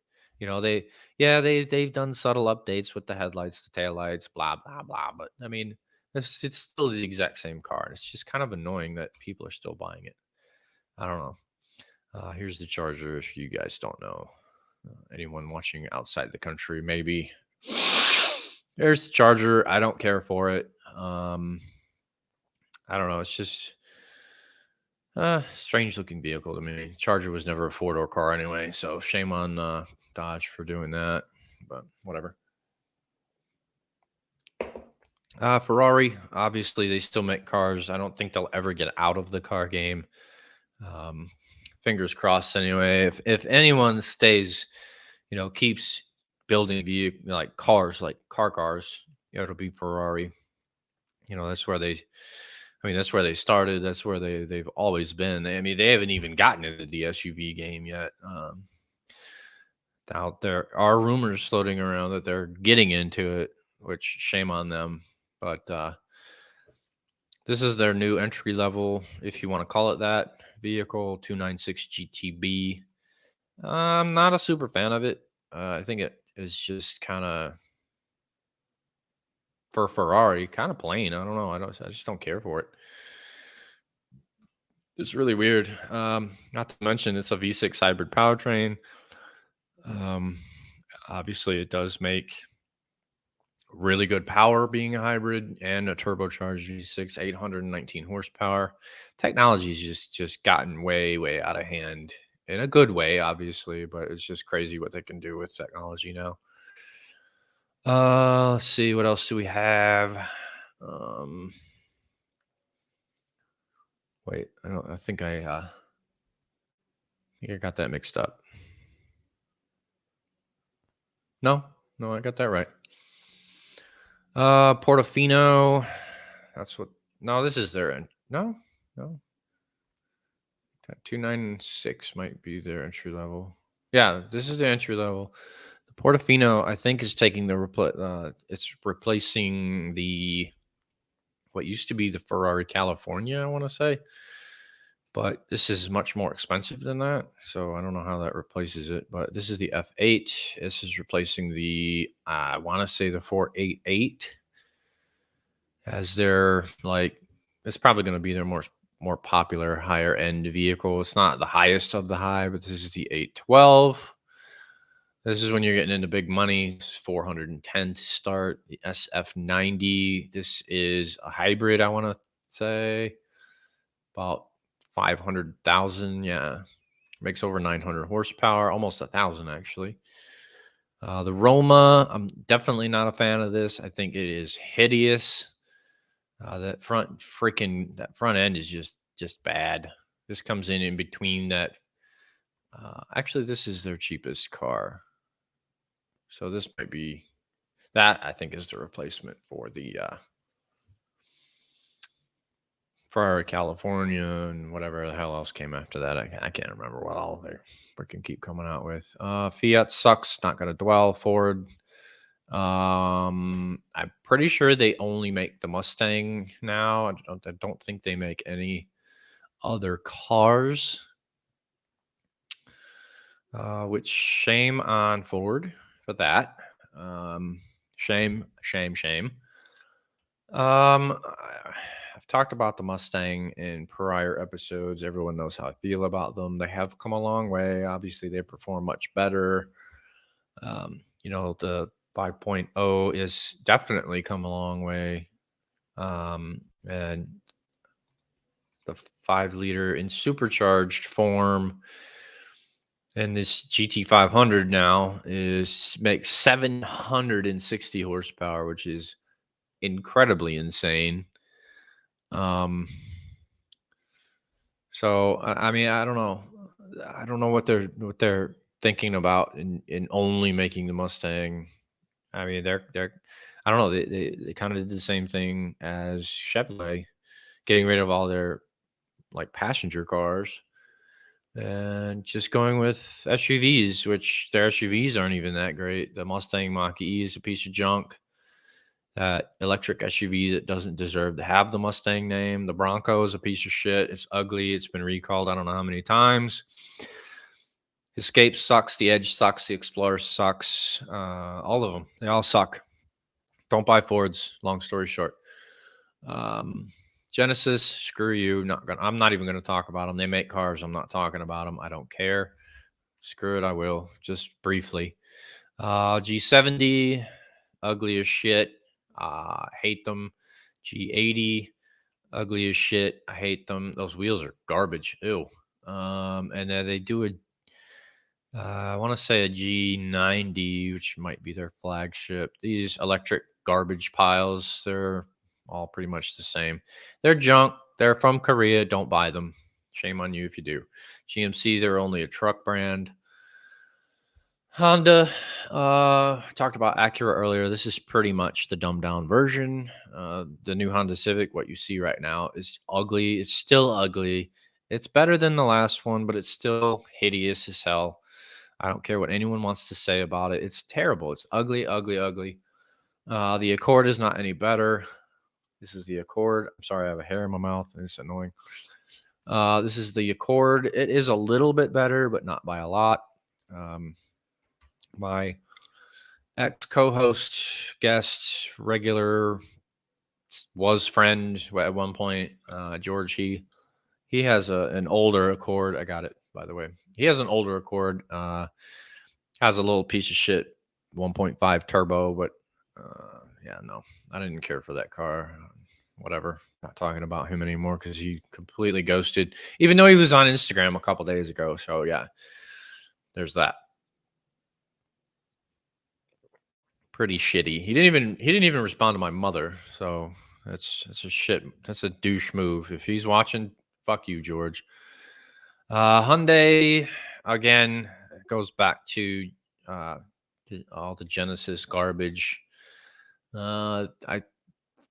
They've done subtle updates with the headlights, the taillights, blah blah blah. But I mean, it's still the exact same car. It's just kind of annoying that people are still buying it. I don't know. Here's the Charger. If you guys don't know, anyone watching outside the country, maybe. There's the Charger. I don't care for it. I don't know. It's just strange looking vehicle to me. Charger was never a four-door car anyway, so shame on Dodge for doing that. But whatever. Ferrari, obviously, they still make cars. I don't think they'll ever get out of the car game. Fingers crossed. Anyway, if anyone stays, keeps building like cars, like cars, it'll be Ferrari. That's where they. I mean, that's where they started. That's where they've always been. I mean, they haven't even gotten into the SUV game yet. Out there are rumors floating around that they're getting into it, which shame on them. But this is their new entry level, if you want to call it that, vehicle 296 GTB. I'm not a super fan of it. I think it is just kind of for Ferrari, kind of plain. I don't know. I just don't care for it. It's really weird. Not to mention it's a V6 hybrid powertrain. Obviously it does make really good power being a hybrid and a turbocharged V6, 819 horsepower. Technology's just gotten way out of hand in a good way, obviously, but it's just crazy what they can do with technology now. Let's see, what else do we have? Wait, I think I got that mixed up. No, I got that right. Portofino. That's what. No, this is their end. No. 296 might be their entry level. Yeah, this is the entry level. The Portofino, I think, is taking it's replacing the what used to be the Ferrari California, I want to say, but this is much more expensive than that. So I don't know how that replaces it. But this is the F8. This is replacing the I want to say the 488 as their like. It's probably going to be their more popular higher end vehicle. It's not the highest of the high, but this is the 812. This is when you're getting into big money. It's 410 to start. The SF90. This is a hybrid, I want to say. About 500,000. Yeah. Makes over 900 horsepower, almost 1,000 actually. The Roma, I'm definitely not a fan of this. I think it is hideous. That front end is just bad. This comes in between that. Actually, this is their cheapest car. So this might be that I think is the replacement for the Ferrari California and whatever the hell else came after that. I can't remember what all they freaking keep coming out with. Fiat sucks. Not gonna dwell. Ford. I'm pretty sure they only make the Mustang now. I don't think they make any other cars. Which shame on Ford for that. Shame. I've talked about the Mustang in prior episodes. Everyone knows how I feel about them. They have come a long way. Obviously, they perform much better. The 5.0 is definitely come a long way. And the 5 liter in supercharged form and this GT500 now makes 760 horsepower, which is incredibly insane. So I mean, I don't know. I don't know what they're thinking about in only making the Mustang. I mean, they're I don't know. They kind of did the same thing as Chevrolet, getting rid of all their like passenger cars and just going with SUVs, which their SUVs aren't even that great. The Mustang Mach-E is a piece of junk. That electric SUV that doesn't deserve to have the Mustang name. The Bronco is a piece of shit. It's ugly. It's been recalled I don't know how many times. Escape sucks. The Edge sucks. The Explorer sucks. All of them. They all suck. Don't buy Fords. Long story short. Genesis, screw you. I'm not even gonna talk about them. They make cars. I'm not talking about them. I don't care. Screw it. I will just briefly. G70, ugly as shit. Hate them. G80, ugly as shit. I hate them. Those wheels are garbage. Ew. And then they do I want to say a G90, which might be their flagship. These electric garbage piles, they're all pretty much the same. They're junk. They're from Korea. Don't buy them. Shame on you if you do. GMC, they're only a truck brand. Honda, talked about Acura earlier. This is pretty much the dumbed down version. The new Honda Civic, what you see right now, is ugly. It's still ugly. It's better than the last one, but it's still hideous as hell. I don't care what anyone wants to say about it. It's terrible. It's ugly, ugly, ugly. The Accord is not any better. This is the Accord. I'm sorry, I have a hair in my mouth, and it's annoying. This is the Accord. It is a little bit better, but not by a lot. My ex co-host, guest, regular was friend at one point, George. He has an older Accord. I got it, by the way. He has an older Accord. Has a little piece of shit 1.5 turbo, but yeah, no, I didn't care for that car. Whatever. Not talking about him anymore because he completely ghosted, even though he was on Instagram a couple days ago. So yeah, there's that. Pretty shitty. He didn't even respond to my mother. So that's a shit. That's a douche move. If he's watching, fuck you, George. Hyundai again goes back to all the Genesis garbage. I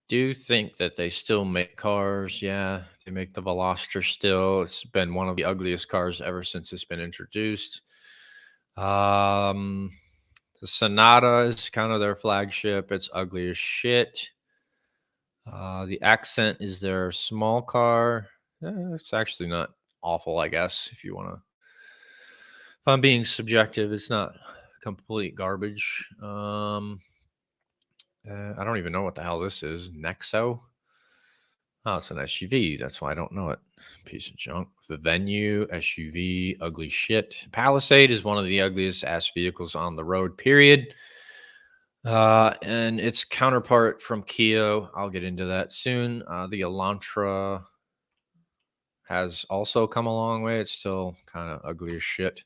do think that they still make cars. Yeah, they make the Veloster still. It's been one of the ugliest cars ever since it's been introduced. The Sonata is kind of their flagship. It's ugly as shit. The Accent is their small car. It's actually not awful, I guess, if you want to. If I'm being subjective, it's not complete garbage. I don't even know what the hell this is. Nexo? Oh, it's an SUV. That's why I don't know it. Piece of junk. The Venue, SUV, ugly shit. Palisade is one of the ugliest ass vehicles on the road, period. And its counterpart from Kia, I'll get into that soon. The Elantra has also come a long way. It's still kind of ugly as shit.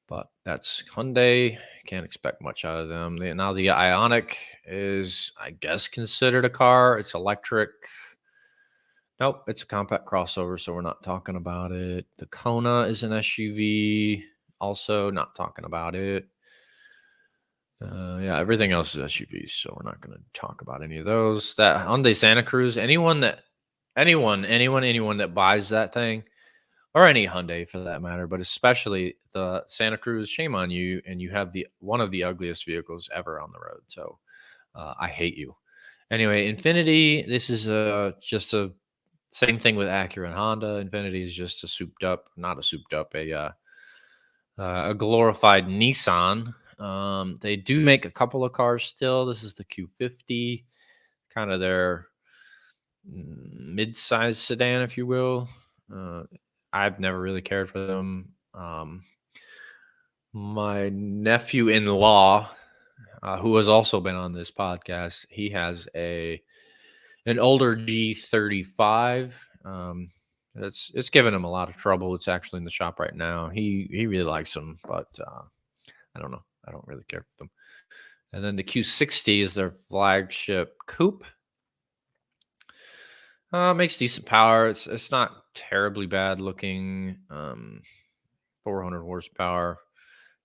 But that's Hyundai. Can't expect much out of them. Now the Ioniq is, I guess, considered a car. It's electric. Nope, it's a compact crossover, so we're not talking about it. The Kona is an SUV. Also, not talking about it. Yeah, everything else is SUVs, so we're not going to talk about any of those. That Hyundai Santa Cruz, anyone that buys that thing, or any Hyundai for that matter, but especially the Santa Cruz, shame on you, and you have the one of the ugliest vehicles ever on the road. So I hate you. Anyway, Infiniti, this is just a same thing with Acura and Honda. Infiniti is just a glorified Nissan. They do make a couple of cars still. This is the Q50, kind of their mid-sized sedan, if you will. I've never really cared for them. My nephew-in-law, who has also been on this podcast, he has an older G35. It's given him a lot of trouble. It's actually in the shop right now. He really likes them, but I don't know. I don't really care for them. And then the Q60 is their flagship coupe. Makes decent power. It's not terribly bad looking. 400 horsepower.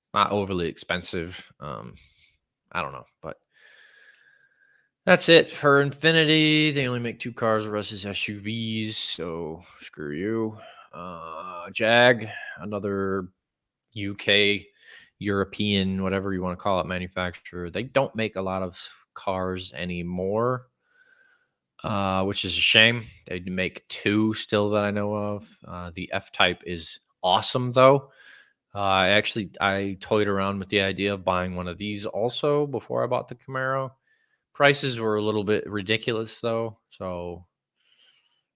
It's not overly expensive. I don't know, but that's it for Infiniti. They only make 2 cars. The rest is SUVs. So screw you. Jag, another UK, European, whatever you want to call it, manufacturer. They don't make a lot of cars anymore, which is a shame. They make 2 still that I know of. The F-Type is awesome, though. I toyed around with the idea of buying one of these also before I bought the Camaro. Prices were a little bit ridiculous, though, so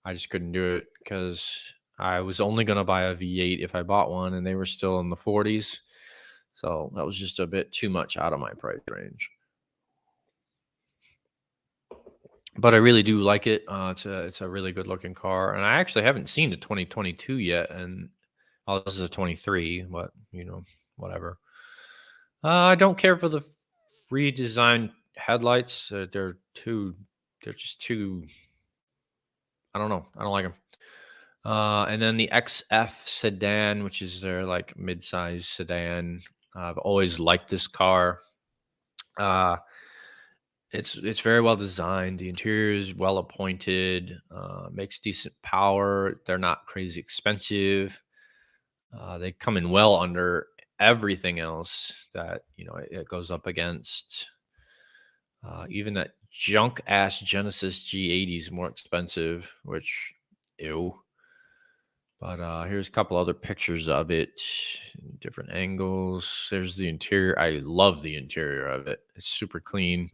I just couldn't do it because I was only going to buy a V8 if I bought one, and they were still in the 40s. So that was just a bit too much out of my price range. But I really do like it. It's a really good looking car, and I actually haven't seen the 2022 yet. And this is a 23, but whatever. I don't care for the redesigned headlights. They're just too. I don't know. I don't like them. And then the XF sedan, which is their like mid-size sedan. I've always liked this car. It's very well designed. The interior is well appointed. Makes decent power. They're not crazy expensive. They come in well under everything else that it goes up against. Even that junk ass Genesis G80 is more expensive, which ew. But here's a couple other pictures of it, different angles. There's the interior. I love the interior of it. It's super clean.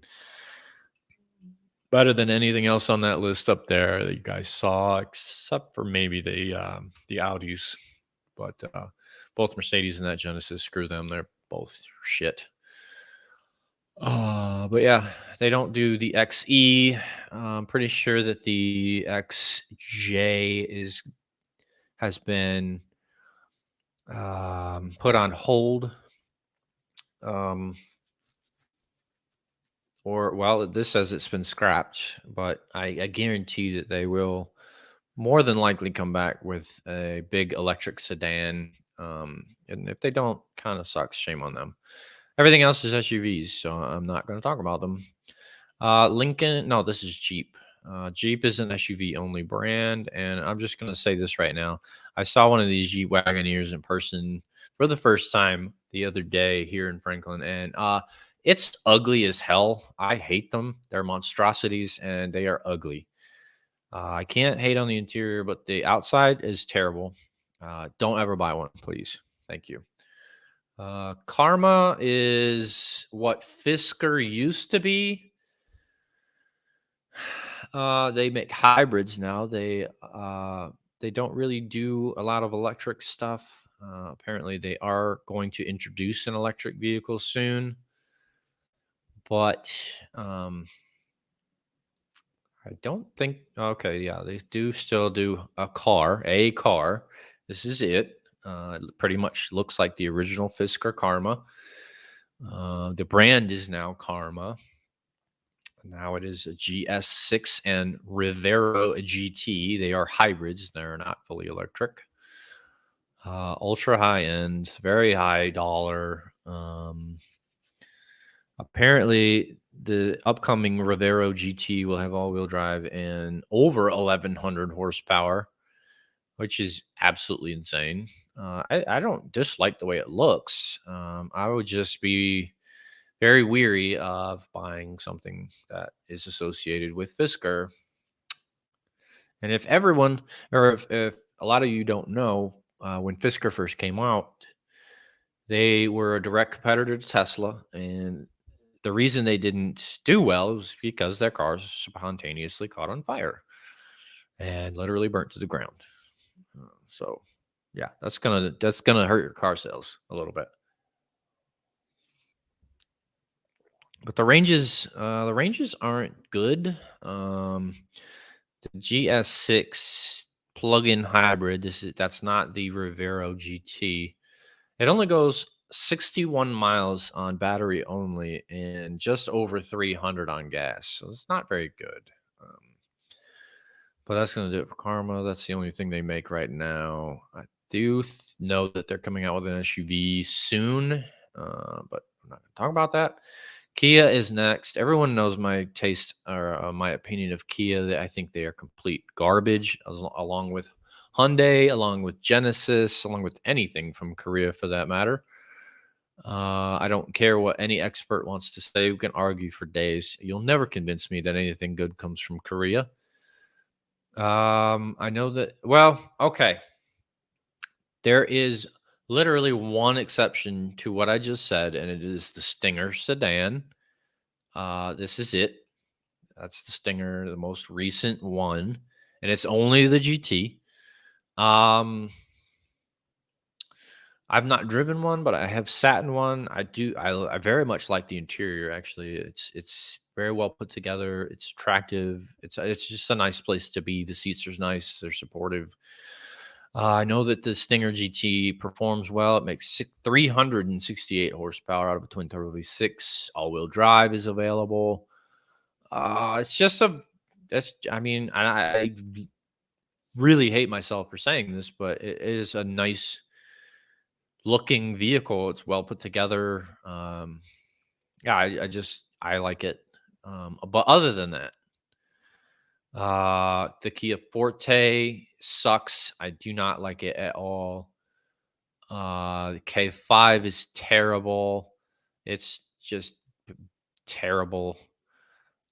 Better than anything else on that list up there that you guys saw, except for maybe the Audis. But both Mercedes and that Genesis, screw them. They're both shit. But yeah, they don't do the XE. I'm pretty sure that the XJ has been put on hold. This says it's been scrapped, but I guarantee that they will more than likely come back with a big electric sedan. And if they don't, kind of sucks. Shame on them. Everything else is SUVs, so I'm not going to talk about them. Lincoln, no, this is Jeep. Jeep is an SUV only brand, and I'm just going to say this right now. I saw one of these Jeep Wagoneers in person for the first time the other day here in Franklin, and it's ugly as hell. I hate them. They're monstrosities and they are ugly. I can't hate on the interior, but the outside is terrible. Don't ever buy one, please. Thank you. Karma is what Fisker used to be. They make hybrids now. They don't really do a lot of electric stuff. Apparently, they are going to introduce an electric vehicle soon, but I don't think. Okay, yeah, they do still do a car. A car. This is it. It pretty much looks like the original Fisker Karma. The brand is now Karma. Now it is a GS6 and Rivero GT. They are hybrids. They're not fully electric. Ultra high end, very high dollar. Apparently, the upcoming Rivero GT will have all-wheel drive and over 1,100 horsepower, which is absolutely insane. I don't dislike the way it looks. I would just be very weary of buying something that is associated with Fisker. And if everyone, or if a lot of you don't know, when Fisker first came out, they were a direct competitor to Tesla. And the reason they didn't do well was because their cars spontaneously caught on fire and literally burnt to the ground. So, yeah, that's gonna hurt your car sales a little bit. But the ranges aren't good. The GS6 plug-in hybrid. That's not the Rivero GT. It only goes 61 miles on battery only and just over 300 on gas. So it's not very good. But that's going to do it for Karma. That's the only thing they make right now. I do know that they're coming out with an SUV soon, but I'm not going to talk about that. Kia is next. Everyone knows my taste or my opinion of Kia. I think they are complete garbage, along with Hyundai, along with Genesis, along with anything from Korea for that matter. I don't care what any expert wants to say. We can argue for days. You'll never convince me that anything good comes from Korea. I know that. Well, okay. There is literally one exception to what I just said, and it is the Stinger sedan. This is it. That's the Stinger, the most recent one, and it's only the GT. I've not driven one, but I have sat in one. I very much like the interior. Actually, it's very well put together. It's attractive. It's just a nice place to be. The seats are nice. They're supportive. I know that the Stinger GT performs well. It makes 368 horsepower out of a twin turbo V6. All-wheel drive is available. It's just a. That's. I mean, I really hate myself for saying this, but it is a nice looking vehicle. It's well put together. Yeah, I like it. But other than that, the Kia Forte sucks. I do not like it at all. The K5 is terrible. It's just terrible.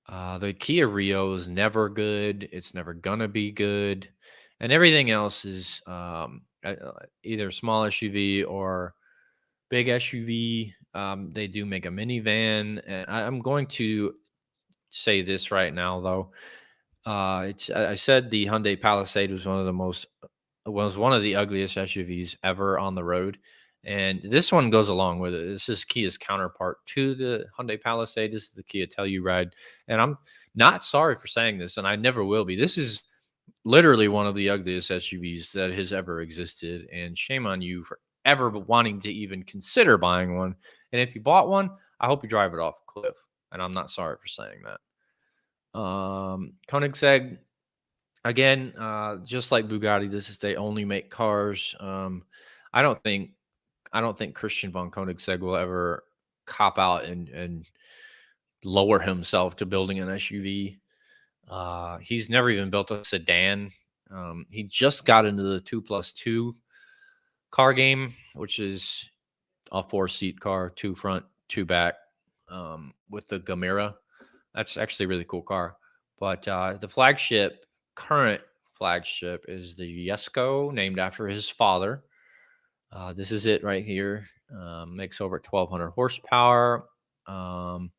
The Kia Rio is never good. It's never gonna be good, and everything else is either small SUV or big SUV. They do make a minivan, and I'm going to say this right now, though. I said the Hyundai Palisade was one of the ugliest SUVs ever on the road, and this one goes along with it. This is Kia's counterpart to the Hyundai Palisade. This is the Kia Telluride, and I'm not sorry for saying this, and I never will be. This is literally one of the ugliest SUVs that has ever existed, and shame on you for ever wanting to even consider buying one. And if you bought one, I hope you drive it off a cliff. And I'm not sorry for saying that. Koenigsegg, again, just like Bugatti, they only make cars. I don't think Christian von Koenigsegg will ever cop out and lower himself to building an SUV. He's never even built a sedan. He just got into the 2+2 car game, which is a 4-seat car, 2 front, 2 back, with the Gamera. That's actually a really cool car. But the current flagship, is the Yesco, named after his father. This is it right here. Makes over 1,200 horsepower. Um,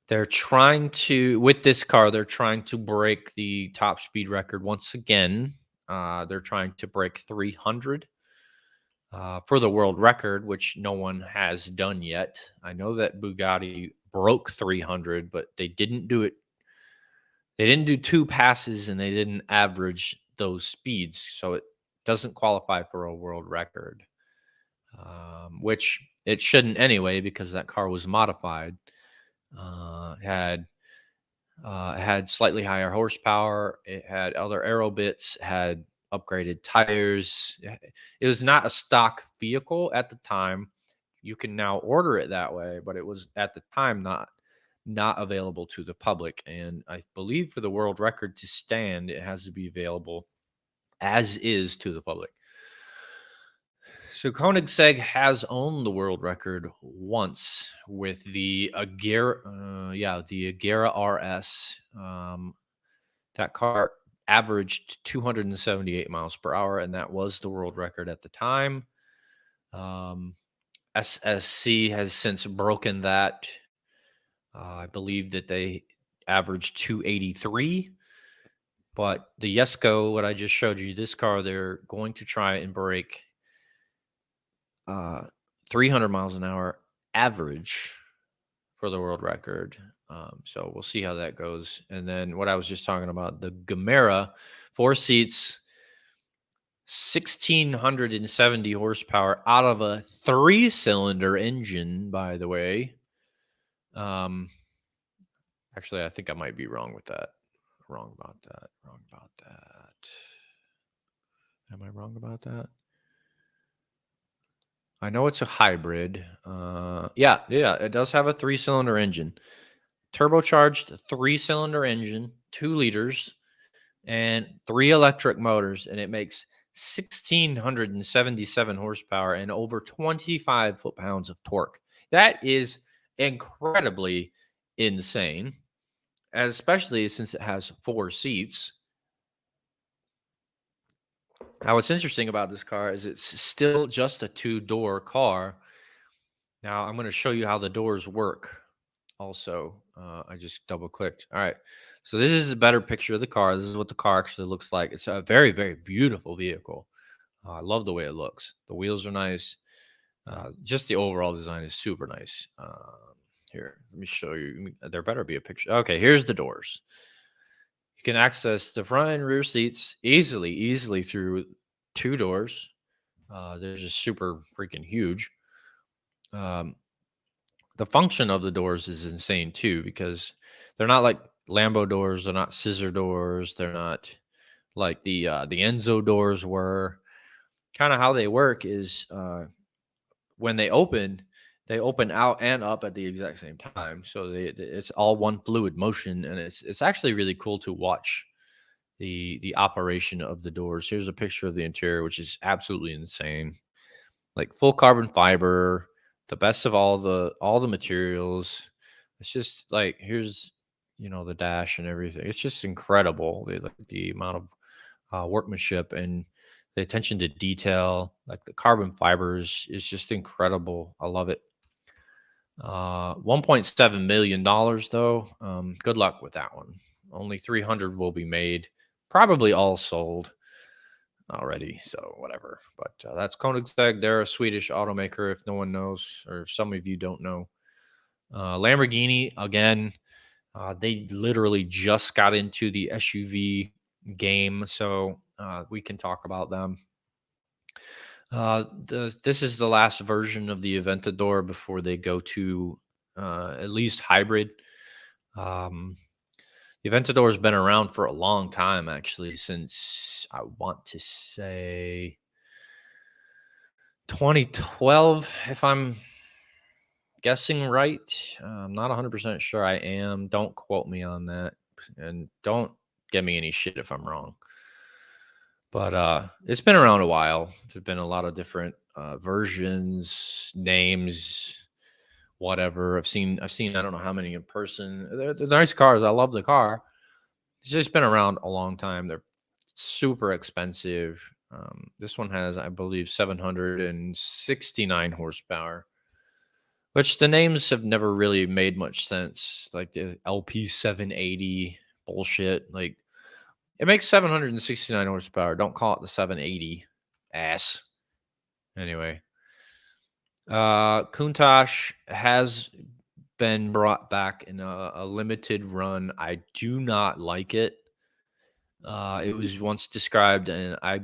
with this car, they're trying to break the top speed record once again. They're trying to break 300 for the world record, which no one has done yet. I know that Bugatti broke 300, but they didn't do it. They didn't do 2 passes and they didn't average those speeds. So it doesn't qualify for a world record, which it shouldn't anyway, because that car was modified. Had it had slightly higher horsepower. It had other aero bits, had upgraded tires. It was not a stock vehicle at the time. You can now order it that way, but it was at the time not available to the public. And I believe for the world record to stand, it has to be available as is to the public. So Koenigsegg has owned the world record once with the Agera RS. That car averaged 278 miles per hour, and that was the world record at the time. SSC has since broken that. I believe that they averaged 283. But the Yesco, what I just showed you, this car, they're going to try and break 300 miles an hour average for the world record. So we'll see how that goes. And then what I was just talking about, the Gamera, 4 seats, 1,670 horsepower out of a 3-cylinder engine, by the way. Actually, I think I might be wrong with that. Wrong about that. Am I wrong about that? I know it's a hybrid. Yeah, it does have a 3-cylinder engine. Turbocharged 3-cylinder engine, 2 liters, and 3 electric motors, and it makes 1,677 horsepower and over 25 foot-pounds of torque. That is incredibly insane, especially since it has 4 seats. Now, what's interesting about this car is it's still just a 2-door car. Now, I'm going to show you how the doors work. Also, I just double clicked. All right. So this is a better picture of the car. This is what the car actually looks like. It's a very, very beautiful vehicle. I love the way it looks. The wheels are nice. Just the overall design is super nice. Here, let me show you. There better be a picture. Okay, here's the doors. You can access the front and rear seats easily through 2 doors. They're just super freaking huge. The function of the doors is insane too, because they're not like Lambo doors. They're not scissor doors. They're not like the Enzo doors were. Kind of how they work is when they open out and up at the exact same time. So it's all one fluid motion, and it's actually really cool to watch the operation of the doors. Here's a picture of the interior, which is absolutely insane. Like full carbon fiber, the best of all the materials. It's just like, here's the dash and everything. It's just incredible, the amount of workmanship and the attention to detail. Like the carbon fibers is just incredible. I love it. $1.7 million though. Good luck with that one. Only 300 will be made, probably all sold already, so whatever. But that's Koenigsegg. They're a Swedish automaker, if no one knows, or if some of you don't know. Lamborghini, again, they literally just got into the SUV game, so we can talk about them. This is the last version of the Aventador before they go to at least hybrid. The Aventador has been around for a long time, actually, since I want to say 2012, if I'm guessing right. I'm not 100% sure I am. Don't quote me on that, and don't give me any shit if I'm wrong. But it's been around a while. There's been a lot of different versions, names, whatever. I've seen I don't know how many in person. They're nice cars. I love the car. It's just been around a long time. They're super expensive. This one has, I believe, 769 horsepower, which the names have never really made much sense. Like the LP 780 bullshit. Like it makes 769 horsepower. Don't call it the 780 ass. Anyway, Countach has been brought back in a limited run. I do not like it. It was once described, and I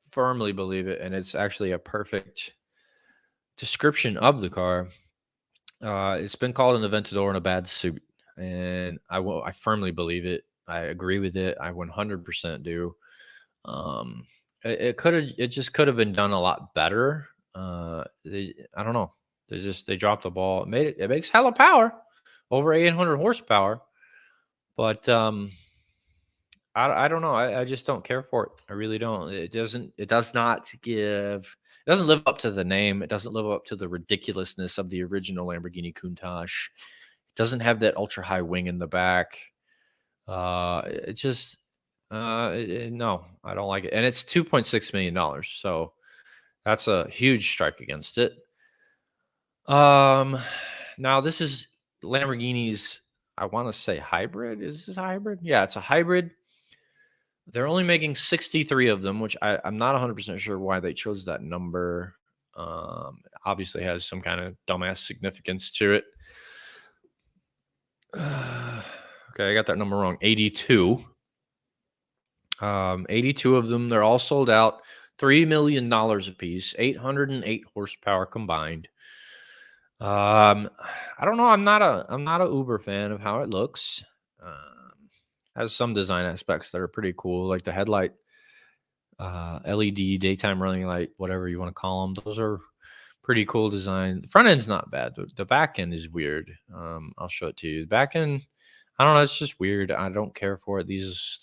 firmly believe it, and it's actually a perfect description of the car. It's been called an Aventador in a bad suit, and I firmly believe it. I agree with it. I 100% do. Um, it just could have been done a lot better. I don't know. They dropped the ball. It makes hella power, over 800 horsepower, but I don't know. I just don't care for it. I really don't. It does not give. It doesn't live up to the name. It doesn't live up to the ridiculousness of the original Lamborghini Countach. It doesn't have that ultra high wing in the back. It just no, I don't like it. And it's $2.6 million. So that's a huge strike against it. Now this is Lamborghini's, I want to say hybrid. Is this a hybrid? Yeah, it's a hybrid. They're only making 63 of them, which I'm not 100% sure why they chose that number. Obviously has some kind of dumbass significance to it. Okay, I got that number wrong. 82. 82 of them. They're all sold out. $3 million a piece. 808 horsepower combined. I don't know. I'm not a Uber fan of how it looks. Has some design aspects that are pretty cool, like the headlight, LED, daytime running light, whatever you want to call them. Those are pretty cool design. The front end's not bad. The back end is weird. I'll show it to you. The back end, I don't know. It's just weird. I don't care for it. These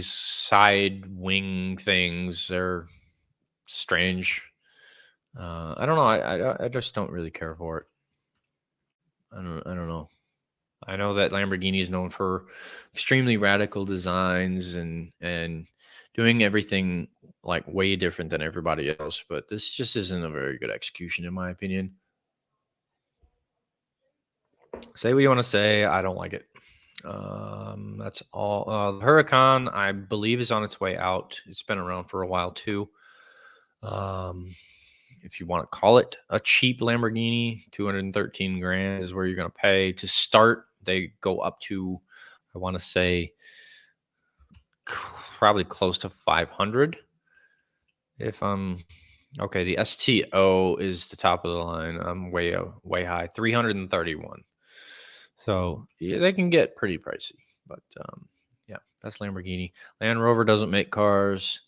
side wing things, they're strange. I don't know. I just don't really care for it. I don't know. I know that Lamborghini is known for extremely radical designs and doing everything like way different than everybody else, but this just isn't a very good execution in my opinion. Say what you want to say, I don't like it. That's all. The Huracan, I believe, is on its way out. It's been around for a while too. If you want to call it a cheap Lamborghini, 213 grand is where you're going to pay to start. They go up to, I want to say, probably close to 500. If I'm okay, the STO is the top of the line. I'm way high, 331. So yeah, they can get pretty pricey, but yeah, that's Lamborghini. Land Rover doesn't make cars.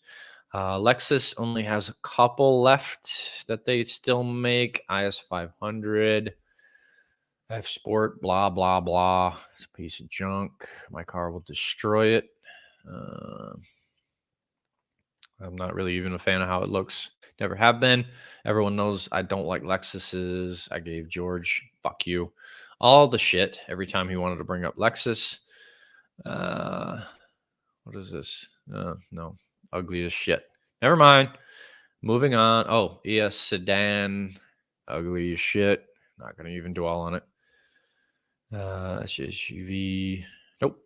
Lexus only has a couple left that they still make. IS 500, F Sport, blah blah blah. It's a piece of junk. My car will destroy it. I'm not really even a fan of how it looks. Never have been. Everyone knows I don't like Lexuses. I gave George, fuck you, all the shit every time he wanted to bring up Lexus. What is this? No, ugly as shit. Never mind. Moving on. Oh, ES sedan, ugly as shit. Not gonna even dwell on it. SUV. Nope.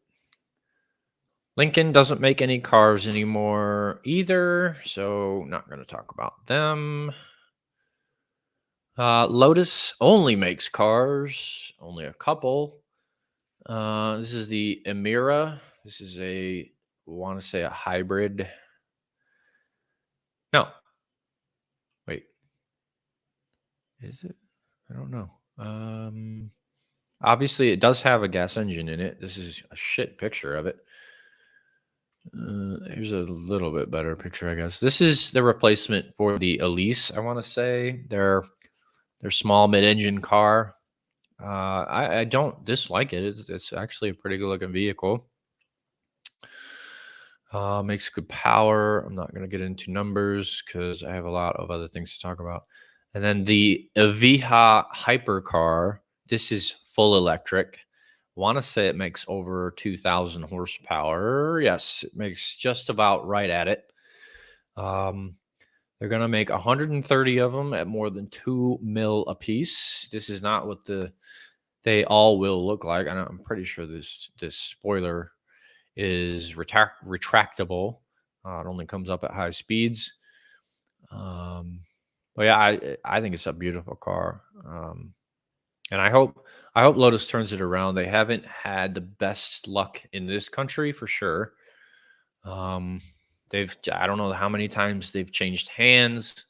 Lincoln doesn't make any cars anymore either, so not going to talk about them. Lotus only makes cars, only a couple. This is the Emira. This is want to say a hybrid. No. Wait. Is it? I don't know. Obviously, it does have a gas engine in it. This is a shit picture of it. Here's a little bit better picture, I guess. This is the replacement for the Elise, I want to say. Their small mid-engine car. I don't dislike it. It's actually a pretty good looking vehicle. Makes good power. I'm not going to get into numbers because I have a lot of other things to talk about. And then the Aviha hypercar. This is full electric. Want to say it makes over 2,000 horsepower. Yes, it makes just about right at it. They're going to make 130 of them at more than 2 mil a piece. This is not what they all will look like. And I'm pretty sure this spoiler is retractable. It only comes up at high speeds. But yeah, I think it's a beautiful car. And I hope Lotus turns it around. They haven't had the best luck in this country for sure. I don't know how many times they've changed hands.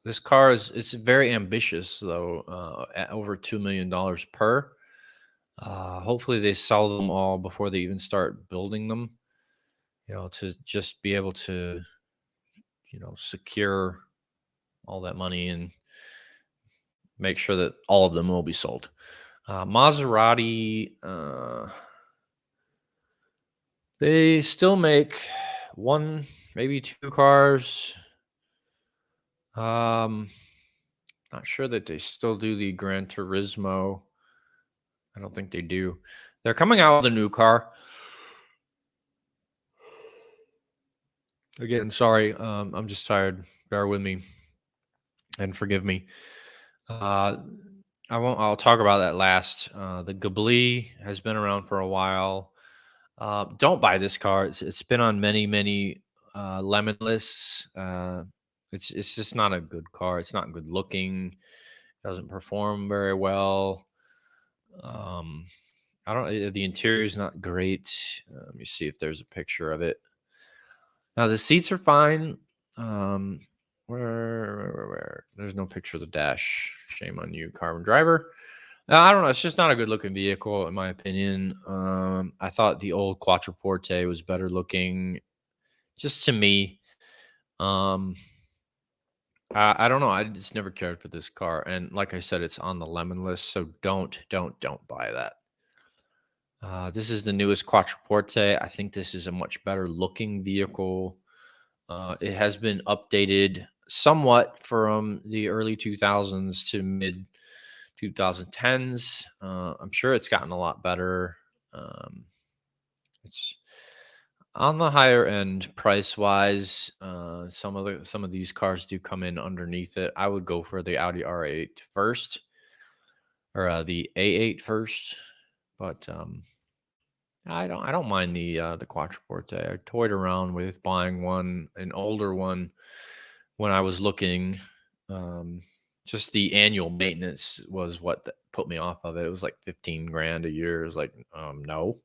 This car it's very ambitious though, at over $2 million per. Hopefully they sell them all before they even start building them. To just be able to, secure all that money and make sure that all of them will be sold. Maserati, they still make one, maybe two cars. Not sure that they still do the Gran Turismo. I don't think they do. They're coming out with a new car. Again, sorry. I'm just tired. Bear with me and forgive me. I'll talk about that last. The Ghibli has been around for a while. Don't buy this car. It's been on many lemon lists. It's just not a good car. It's not good looking. Doesn't perform very well. I don't. The interior is not great. Let me see if there's a picture of it. Now the seats are fine. Where? There's no picture of the dash. Shame on you, Carbon Driver. I don't know. It's just not a good looking vehicle, in my opinion. I thought the old Quattroporte was better looking, just to me. I don't know. I just never cared for this car, and like I said, it's on the lemon list. So don't buy that. This is the newest Quattroporte. I think this is a much better looking vehicle. It has been updated somewhat from the early 2000s to mid 2010s. I'm sure it's gotten a lot better. It's on the higher end price wise. Some of these cars do come in underneath it. I would go for the Audi R8 first, or the A8 first, but I don't mind the Quattroporte. I toyed around with buying an older one, when I was looking. Just the annual maintenance was what put me off of it. It was like 15 grand a year. It was like, no,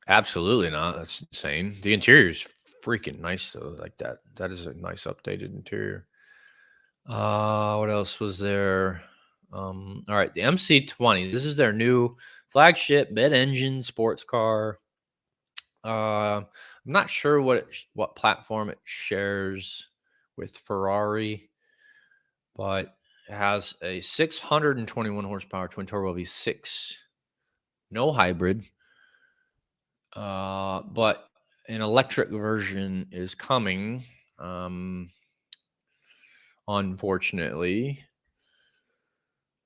absolutely not. That's insane. The interior is freaking nice though. Like that is a nice updated interior. What else was there? All right, the MC20. This is their new flagship mid-engine sports car. I'm not sure what platform it shares with Ferrari, but it has a 621 horsepower twin turbo V6, no hybrid. But an electric version is coming. Unfortunately,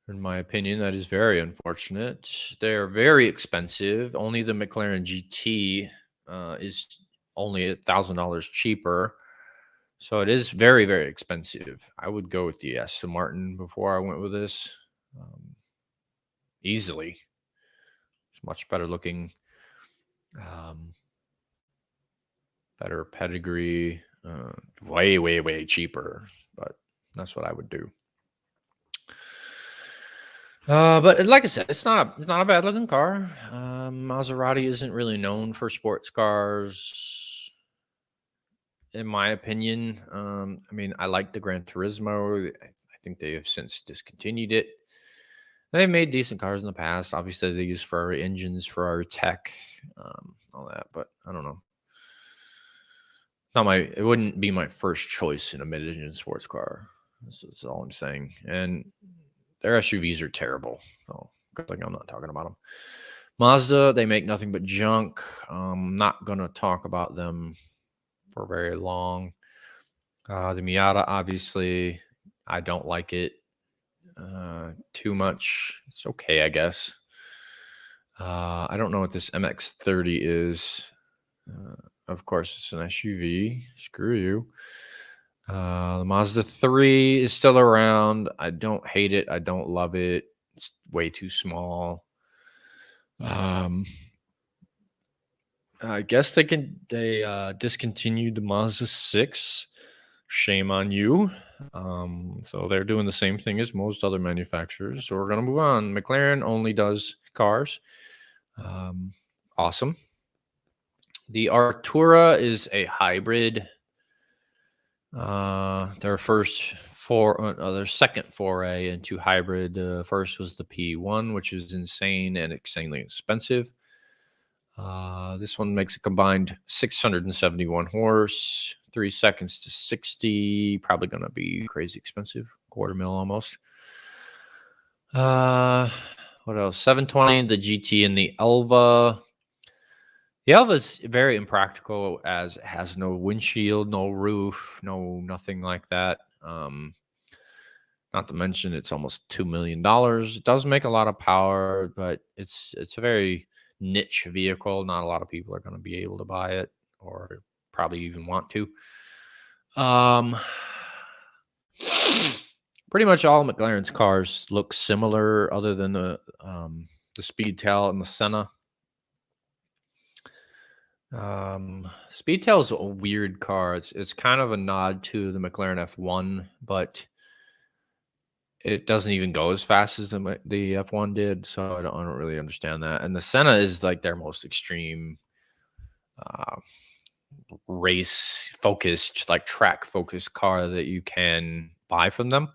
in my opinion, that is very unfortunate. They're very expensive. Only the McLaren GT is only $1,000 cheaper. So it is very, very expensive. I would go with the Aston Martin before I went with this. Easily. It's much better looking. Better pedigree. Way cheaper. But that's what I would do. But like I said, it's not a bad looking car. Maserati isn't really known for sports cars, in my opinion. I mean, I like the Gran Turismo. I think they have since discontinued it. They've made decent cars in the past. Obviously, they use Ferrari engines, Ferrari tech, all that. But I don't know. It wouldn't be my first choice in a mid-engine sports car. That's all I'm saying. And their SUVs are terrible. So Good thing I'm not talking about them. Mazda, they make nothing but junk. I'm not going to talk about them for very long. The Miata, obviously, I don't like it too much. It's okay, I guess. I don't know what this MX-30 is. Of course, it's an SUV. Screw you. The Mazda 3 is still around. I don't hate it. I don't love it. It's way too small. I guess they discontinued the Mazda 6. Shame on you. So they're doing the same thing as most other manufacturers. So we're gonna move on. McLaren only does cars. Awesome. The Artura is a hybrid. Their second foray into hybrid. First was the P1, which is insane and insanely expensive. This one makes a combined 671 horse, 3 seconds to 60. Probably going to be crazy expensive, $250,000 almost. What else? 720, the GT, and the Elva. The Elva is very impractical as it has no windshield, no roof, nothing like that. Not to mention it's almost $2 million. It does make a lot of power, but it's a very niche vehicle. Not a lot of people are going to be able to buy it or probably even want to. Pretty much all McLaren's cars look similar other than the Speedtail and the Senna. Speedtail is a weird car. It's kind of a nod to the McLaren F1, but it doesn't even go as fast as the F1 did, so I don't really understand that. And the Senna is like their most extreme race focused, like track focused car that you can buy from them.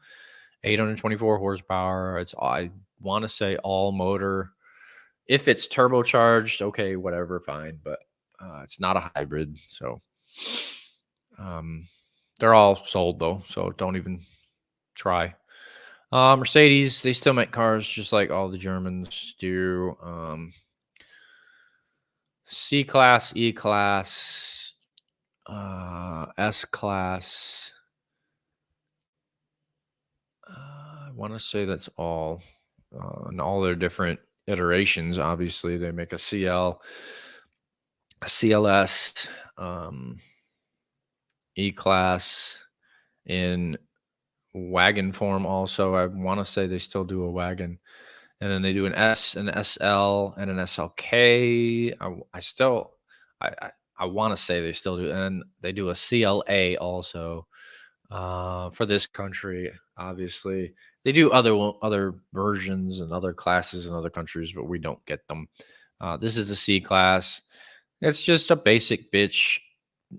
824 horsepower. I want to say all motor. If it's turbocharged, okay, whatever, fine. But it's not a hybrid, so they're all sold though. So don't even try. Mercedes, they still make cars just like all the Germans do. C-Class, E-Class, S-Class. I want to say that's all. And all their different iterations. Obviously, they make a CL, a CLS, E-Class in wagon form also. I want to say they still do a wagon. And then they do an S, an SL, and an SLK. I want to say they still do. And they do a CLA also for this country, obviously. They do other versions and other classes in other countries, but we don't get them. This is the C class. It's just a basic bitch.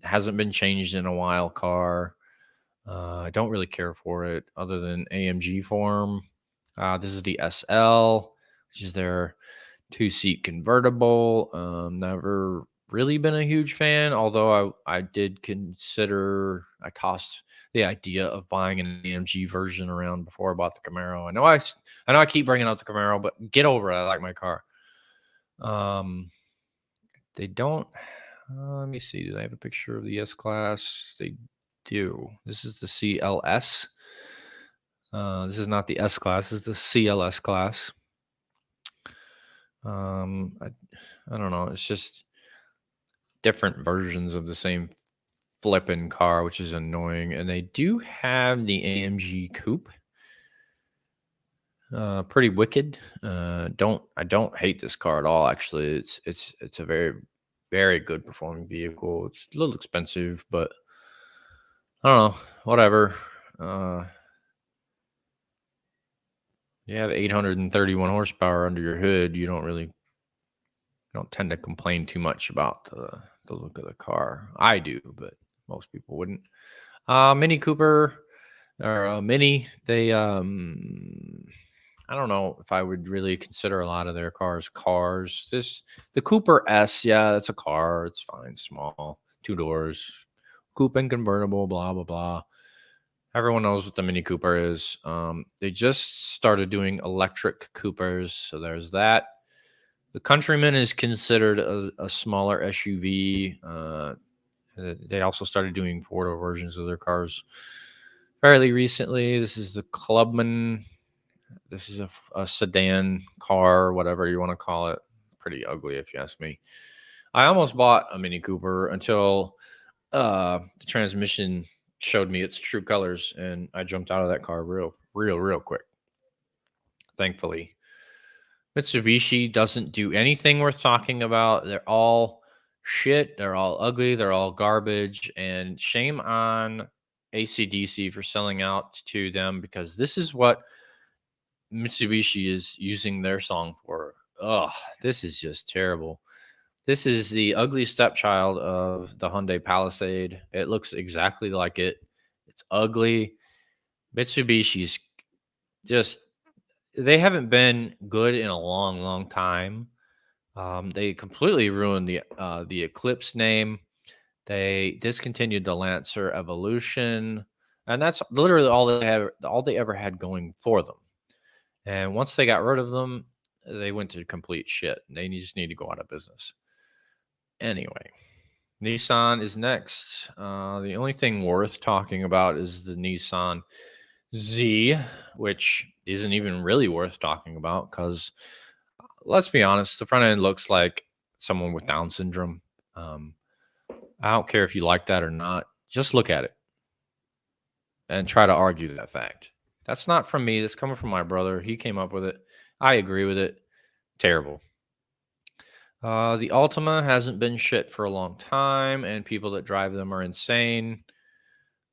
Hasn't been changed in a while car. I don't really care for it other than AMG form. This is the SL, which is their 2-seat convertible. Never really been a huge fan, although I did consider, I tossed the idea of buying an AMG version around before I bought the Camaro. I know I keep bringing up the Camaro, but get over it. I like my car. They don't. Let me see. Do they have a picture of the S class? They do. This is the CLS. This is not the S class. This is the CLS class. I don't know. It's just different versions of the same flipping car, which is annoying. And they do have the AMG Coupe. Pretty wicked. I don't hate this car at all. Actually, it's a very, very good performing vehicle. It's a little expensive, but I don't know. Whatever. You have 831 horsepower under your hood. You don't tend to complain too much about the look of the car. I do, but most people wouldn't. Mini Cooper or Mini, they I don't know if I would really consider a lot of their cars. The Cooper S, yeah, that's a car. It's fine, small, 2 doors, coupe and convertible, blah blah blah. Everyone knows what the Mini Cooper is. They just started doing electric Coopers, so there's that. The Countryman is considered a smaller SUV. They also started doing four-door versions of their cars fairly recently. This is the Clubman. This is a sedan car, whatever you want to call it. Pretty ugly, if you ask me. I almost bought a Mini Cooper until the transmission showed me its true colors, and I jumped out of that car real quick. Thankfully, Mitsubishi doesn't do anything worth talking about. They're all shit. They're all ugly. They're all garbage. And shame on ACDC for selling out to them, because this is what Mitsubishi is using their song for. Ugh, this is just terrible. This is the ugly stepchild of the Hyundai Palisade. It looks exactly like it. It's ugly. Mitsubishi's just, they haven't been good in a long time. They completely ruined the Eclipse name. They discontinued the Lancer Evolution, and that's literally all they ever had going for them. And once they got rid of them, they went to complete shit. They just need to go out of business. Anyway, Nissan is next. The only thing worth talking about is the Nissan Z, which isn't even really worth talking about because, let's be honest, the front end looks like someone with Down syndrome. I don't care if you like that or not. Just look at it and try to argue that fact. That's not from me. That's coming from my brother. He came up with it. I agree with it. Terrible. The Altima hasn't been shit for a long time, and people that drive them are insane.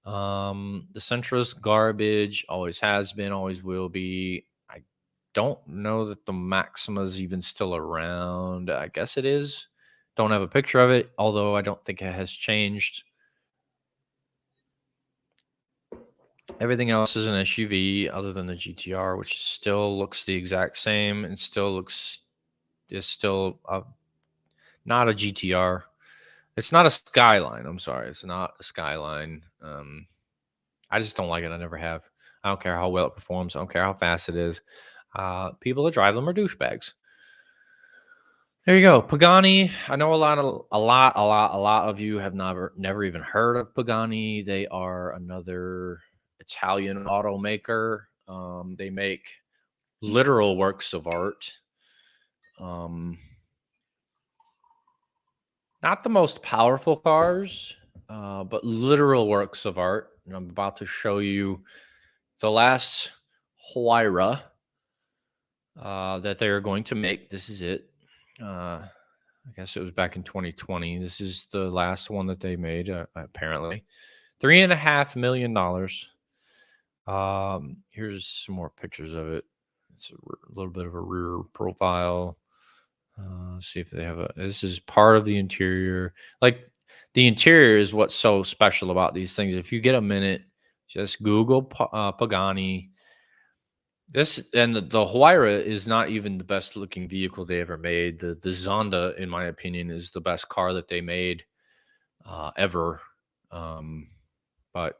The Sentra's garbage, always has been, always will be. I don't know that the Maxima's even still around. I guess it is. Don't have a picture of it, although I don't think it has changed. Everything else is an SUV other than the GTR, which still looks the exact same and is still not a GTR. It's not a Skyline. I'm sorry. It's not a Skyline. I just don't like it. I never have. I don't care how well it performs. I don't care how fast it is. People that drive them are douchebags. There you go. Pagani. I know a lot of you have never even heard of Pagani. They are another Italian automaker. They make literal works of art. Not the most powerful cars, but literal works of art. And I'm about to show you the last Huayra that they are going to make. This is it. I guess it was back in 2020. This is the last one that they made, apparently. $3.5 million. Here's some more pictures of it. It's a little bit of a rear profile. Let's see if they have this is part of the interior. Like, the interior is what's so special about these things. If you get a minute, just Google Pagani. This and the Huayra is not even the best looking vehicle they ever made. The Zonda, in my opinion, is the best car that they made ever. But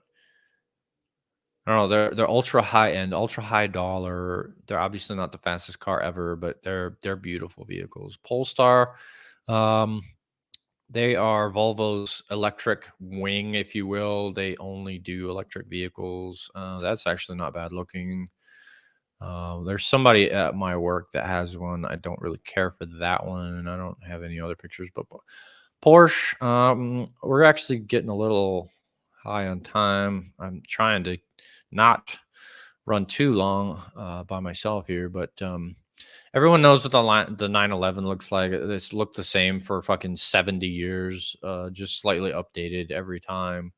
I don't know. They're ultra high end, ultra high dollar. They're obviously not the fastest car ever, but they're beautiful vehicles. Polestar, they are Volvo's electric wing, if you will. They only do electric vehicles. That's actually not bad looking. There's somebody at my work that has one. I don't really care for that one, and I don't have any other pictures. But Porsche, we're actually getting a little high on time. I'm trying to not run too long by myself here, but everyone knows what the 911 looks like. It's looked the same for fucking 70 years, just slightly updated every time.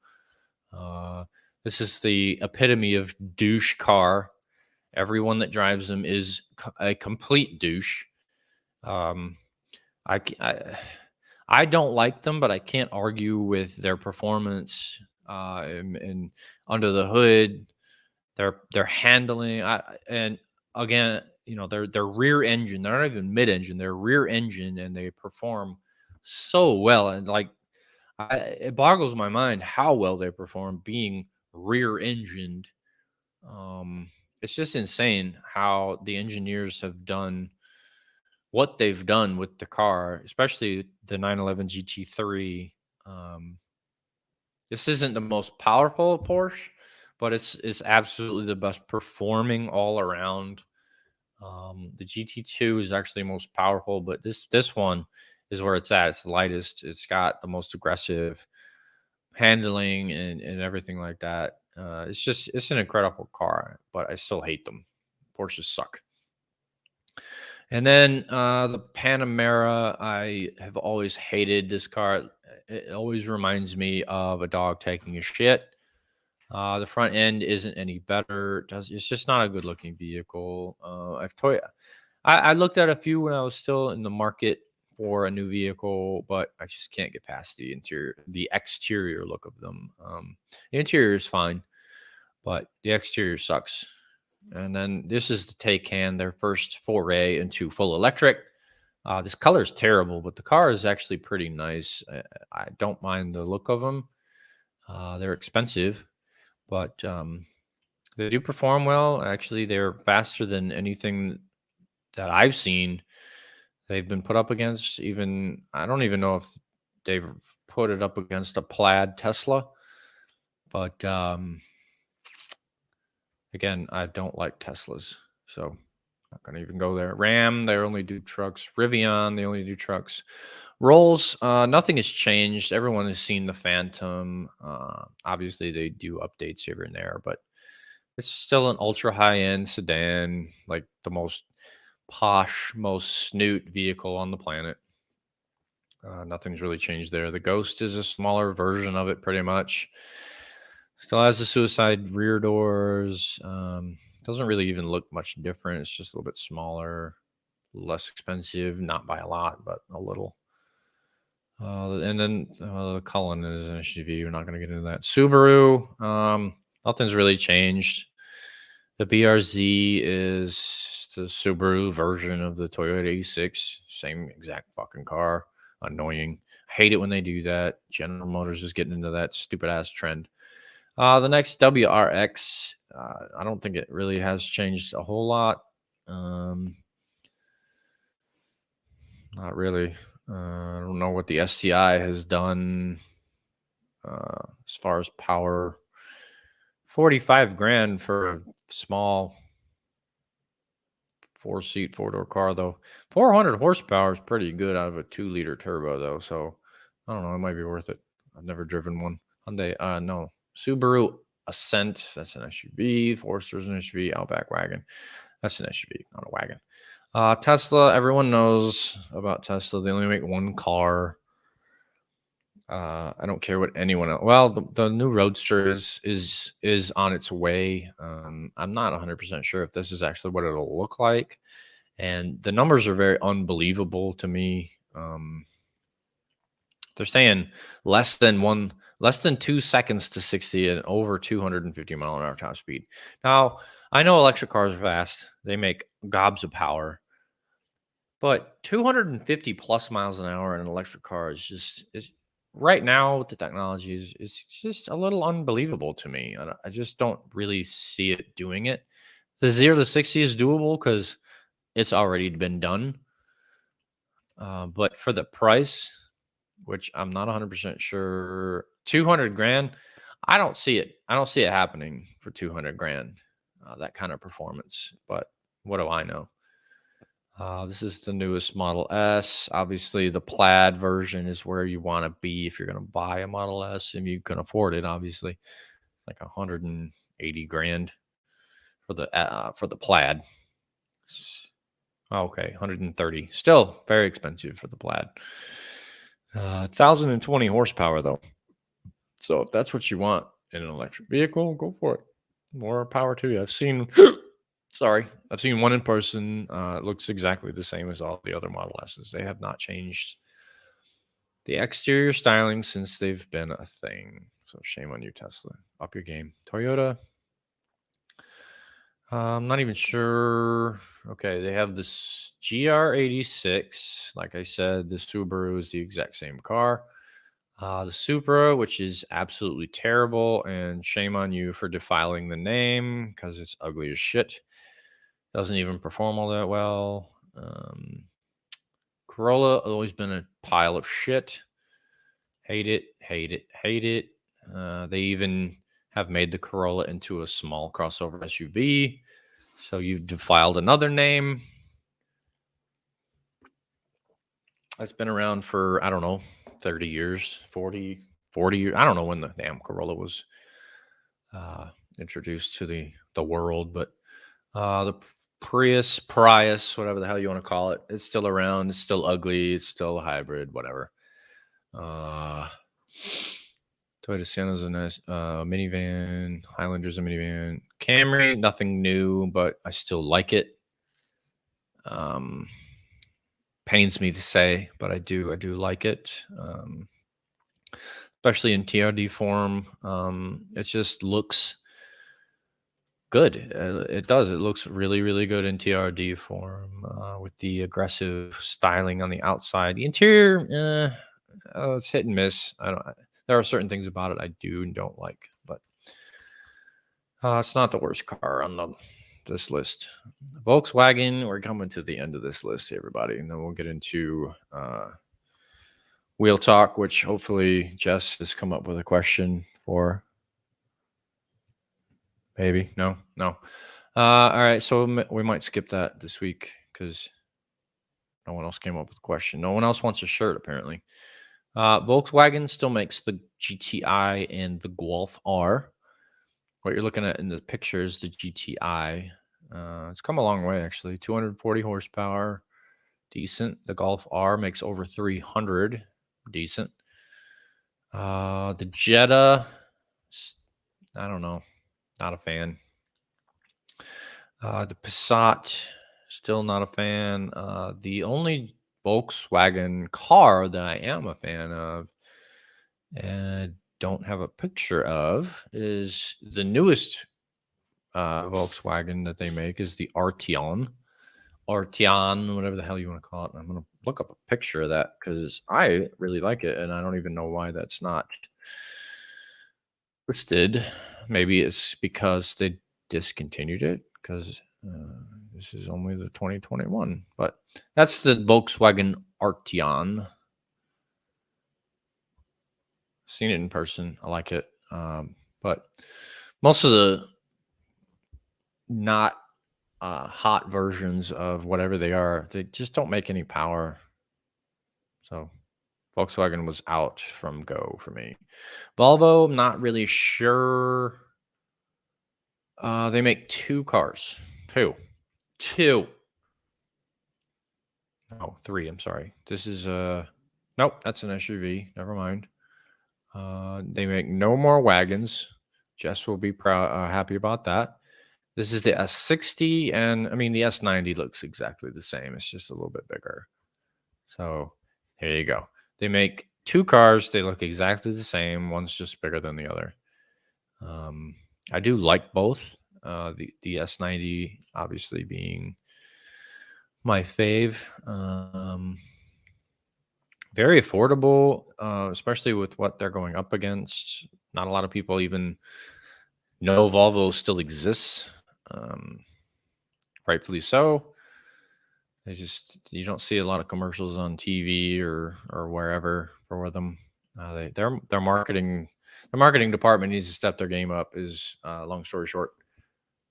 This is the epitome of douche car. Everyone that drives them is a complete douche. I don't like them, but I can't argue with their performance. And under the hood, their handling. And again, their rear engine. They're not even mid-engine. They're rear engine, and they perform so well. And like, it boggles my mind how well they perform being rear engined. It's just insane how the engineers have done what they've done with the car, especially the 911 GT3. Um, this isn't the most powerful Porsche, but it's absolutely the best performing all around. The GT2 is actually most powerful, but this one is where it's at. It's the lightest. It's got the most aggressive handling and everything like that. It's an incredible car, but I still hate them. Porsches suck. And then the Panamera, I have always hated this car. It always reminds me of a dog taking a shit. The front end isn't any better. It's just not a good looking vehicle. I looked at a few when I was still in the market for a new vehicle, but I just can't get past the exterior look of them. The interior is fine, but the exterior sucks. And then this is the Taycan, their first foray into full electric. This color is terrible, but the car is actually pretty nice. I don't mind the look of them. They're expensive, but they do perform well. Actually, they're faster than anything that I've seen they've been put up against. Even I don't even know if they've put it up against a plaid Tesla, but again, I don't like Teslas, so not gonna even go there. Ram, they only do trucks. Rivian, they only do trucks. Rolls, nothing has changed. Everyone has seen the Phantom. Obviously, they do updates here and there, but it's still an ultra high end sedan, like the most posh, most snoot vehicle on the planet. Nothing's really changed there. The Ghost is a smaller version of it, pretty much. Still has the suicide rear doors. Doesn't really even look much different. It's just a little bit smaller, less expensive, not by a lot, but a little. And then the Cullen is an SUV. We're not going to get into that. Subaru, nothing's really changed. The BRZ is the Subaru version of the Toyota E6. Same exact fucking car. Annoying. Hate it when they do that. General Motors is getting into that stupid ass trend. The next WRX, I don't think it really has changed a whole lot. Not really. I don't know what the STI has done as far as power. 45 grand for a small 4-seat, 4-door car, though. 400 horsepower is pretty good out of a 2-liter turbo, though. So I don't know. It might be worth it. I've never driven one. Hyundai, no. Subaru Ascent, that's an SUV. Forster's an SUV. Outback wagon, that's an SUV, not a wagon. Tesla, everyone knows about Tesla. They only make one car. I don't care what anyone else. Well, the new Roadster is on its way. I'm not 100% sure if this is actually what it'll look like, and the numbers are very unbelievable to me. They're saying less than 2 seconds to 60 and over 250 mile an hour top speed. Now, I know electric cars are fast. They make gobs of power. But 250 plus miles an hour in an electric car is right now with the technology is just a little unbelievable to me. I just don't really see it doing it. The 0 to 60 is doable because it's already been done. But for the price, which I'm not 100% sure, 200 grand, I don't see it. I don't see it happening for 200 grand, that kind of performance. But what do I know? This is the newest Model S. Obviously, the plaid version is where you want to be if you're going to buy a Model S, and you can afford it. Obviously, like 180 grand for the plaid. Okay, 130. Still very expensive for the plaid. 1,020 horsepower though. So if that's what you want in an electric vehicle, go for it. More power to you. I've seen one in person. It looks exactly the same as all the other Model S's. They have not changed the exterior styling since they've been a thing. So shame on you, Tesla. Up your game. Toyota, I'm not even sure. Okay, they have this GR86. Like I said, the Subaru is the exact same car. The Supra, which is absolutely terrible, and shame on you for defiling the name because it's ugly as shit. Doesn't even perform all that well. Corolla always been a pile of shit. Hate it, hate it, hate it. They even have made the Corolla into a small crossover SUV. So you've defiled another name. It's been around for, I don't know, 30 years, 40 years. I don't know when the damn Corolla was introduced to the world, but the Prius, whatever the hell you want to call it, it's still around. It's still ugly. It's still a hybrid, whatever. Toyota Sienna's a nice minivan. Highlander's a minivan. Camry, nothing new, but I still like it. Pains me to say, but I do like it. Especially in TRD form. It just looks good. It does. It looks really, really good in TRD form with the aggressive styling on the outside. The interior, it's hit and miss. There are certain things about it I do and don't like, but it's not the worst car on this list. Volkswagen, we're coming to the end of this list, everybody, and then we'll get into wheel talk, which hopefully Jess has come up with a question for. Maybe no. All right, so we might skip that this week because no one else came up with a question. No one else wants a shirt apparently. Volkswagen still makes the GTI and the Golf R. What you're looking at in the picture is the GTI. It's come a long way, actually. 240 horsepower, decent. The Golf R makes over 300, decent. The Jetta, I don't know, not a fan. The Passat, still not a fan. The only Volkswagen car that I am a fan of and don't have a picture of is the newest Volkswagen that they make is the Arteon, whatever the hell you want to call it. I'm going to look up a picture of that because I really like it, and I don't even know why that's not listed. Maybe it's because they discontinued it because this is only the 2021. But that's the Volkswagen Arteon. Seen it in person. I like it. But most of the not hot versions of whatever they are, they just don't make any power. So Volkswagen was out from go for me. Volvo, I'm not really sure. They make two cars. Two. No, three. I'm sorry. This is nope, that's an SUV. Never mind. They make no more wagons. Jess will be proud, happy about that. This is the S60, and I mean the S90 looks exactly the same. It's just a little bit bigger. So here you go. They make two cars. They look exactly the same. One's just bigger than the other. I do like both. The S90 obviously being my fave. Very affordable, especially with what they're going up against. Not a lot of people even know Volvo still exists. Rightfully so. You don't see a lot of commercials on TV or wherever for them. Their marketing department needs to step their game up. Is long story short,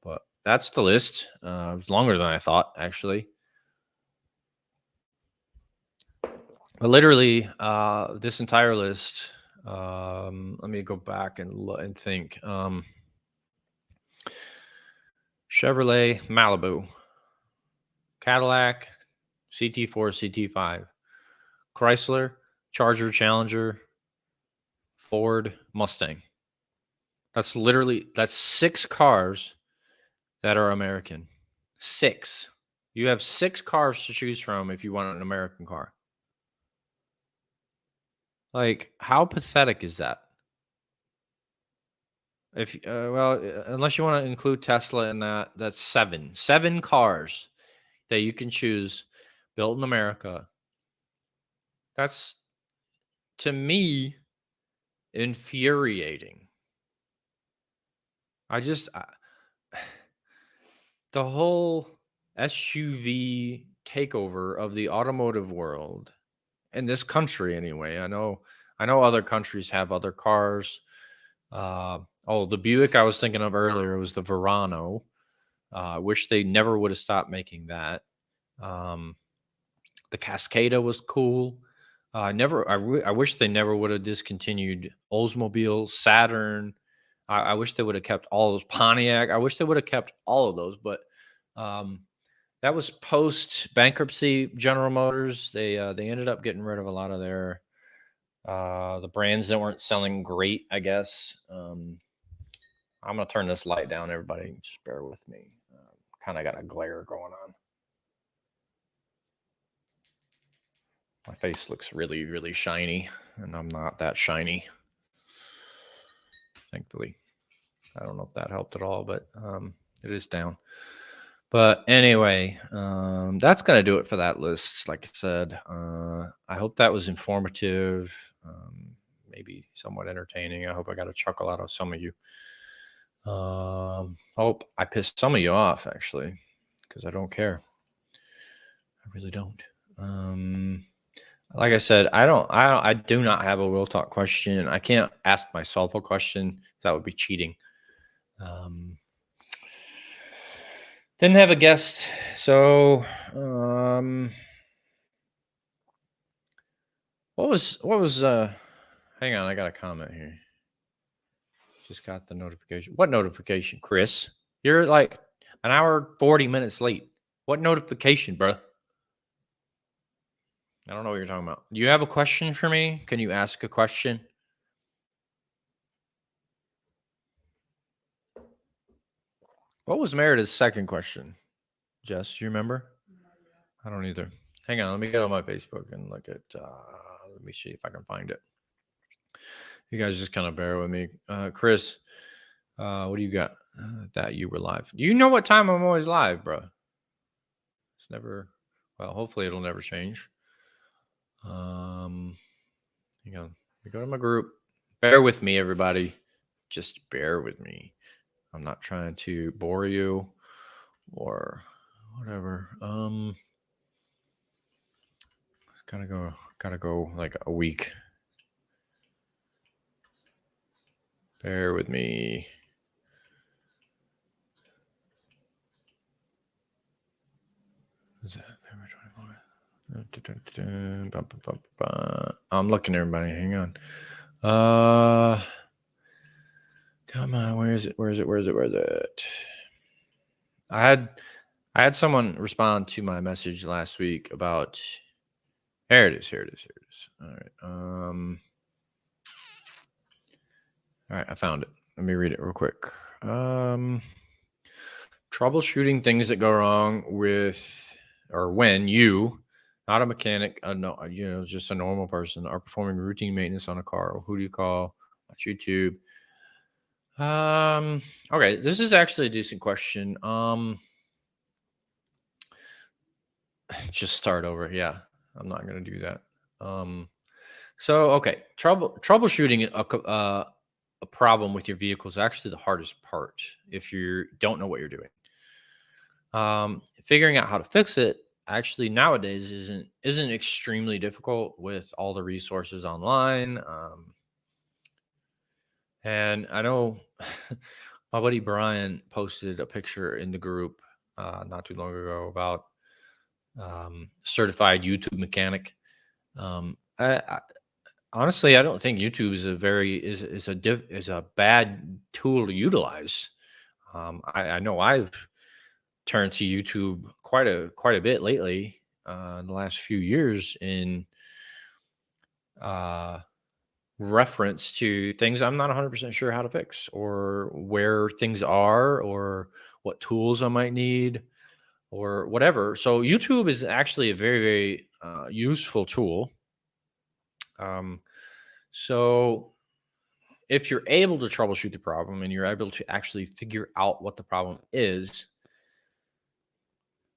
but that's the list. It was longer than I thought, actually. But literally, this entire list. Let me go back and think. Chevrolet Malibu, Cadillac, CT4, CT5, Chrysler, Charger, Challenger, Ford, Mustang. That's six cars that are American. Six. You have six cars to choose from if you want an American car. Like, how pathetic is that? If unless you want to include Tesla in that, that's seven cars that you can choose built in America. That's, to me, infuriating. The whole SUV takeover of the automotive world in this country anyway. I know other countries have other cars. The Buick I was thinking of earlier was the Verano. I wish they never would have stopped making that. Um, the Cascada was cool. I wish they never would have discontinued Oldsmobile, Saturn. I wish they would have kept all those Pontiac. I wish they would have kept all of those, but um, that was post bankruptcy. General Motors, they ended up getting rid of a lot of their the brands that weren't selling great, I guess. I'm gonna turn this light down, everybody. Just bear with me. Kind of got a glare going on. My face looks really, really shiny, and I'm not that shiny. Thankfully, I don't know if that helped at all, but it is down. But anyway, that's gonna do it for that list. Like I said, I hope that was informative, maybe somewhat entertaining. I hope I got a chuckle out of some of you. I hope I pissed some of you off, actually, because I don't care. I really don't. Like I said, I do not have a Will Talk question. I can't ask myself a question. That would be cheating. Didn't have a guest, so what was hang on, I got a comment here. Just got the notification. What notification, Chris? You're like an hour 40 minutes late. What notification, bro? I don't know what you're talking about. Do you have a question for me? Can you ask a question? What was Meredith's second question? Jess, you remember? I don't either. Hang on, let me get on my Facebook and look at. Let me see if I can find it. You guys just kind of bear with me. Chris, what do you got? That you were live. You know what time I'm always live, bro. It's never. Well, hopefully it'll never change. Hang on. Let me go to my group. Bear with me, everybody. Just bear with me. I'm not trying to bore you or whatever. Gotta go like a week. Bear with me. Is that February 24th? I'm looking, everybody. Hang on. Come on. Where is it? I had someone respond to my message last week about. Here it is. All right. All right. I found it. Let me read it real quick. Troubleshooting things that go wrong with or when you, not a mechanic, just a normal person, are performing routine maintenance on a car. Who do you call? Watch YouTube. Okay, this is actually a decent question. Just start over. Yeah, I'm not gonna do that. So okay, troubleshooting a problem with your vehicle is actually the hardest part if you don't know what you're doing. Figuring out how to fix it actually nowadays isn't extremely difficult with all the resources online. And I know my buddy Brian posted a picture in the group not too long ago about certified YouTube mechanic. Honestly, I don't think YouTube is a bad tool to utilize. I know I've turned to YouTube quite a bit lately in the last few years in reference to things I'm not 100% sure how to fix or where things are or what tools I might need or whatever. So YouTube is actually a very, very useful tool. So if you're able to troubleshoot the problem and you're able to actually figure out what the problem is,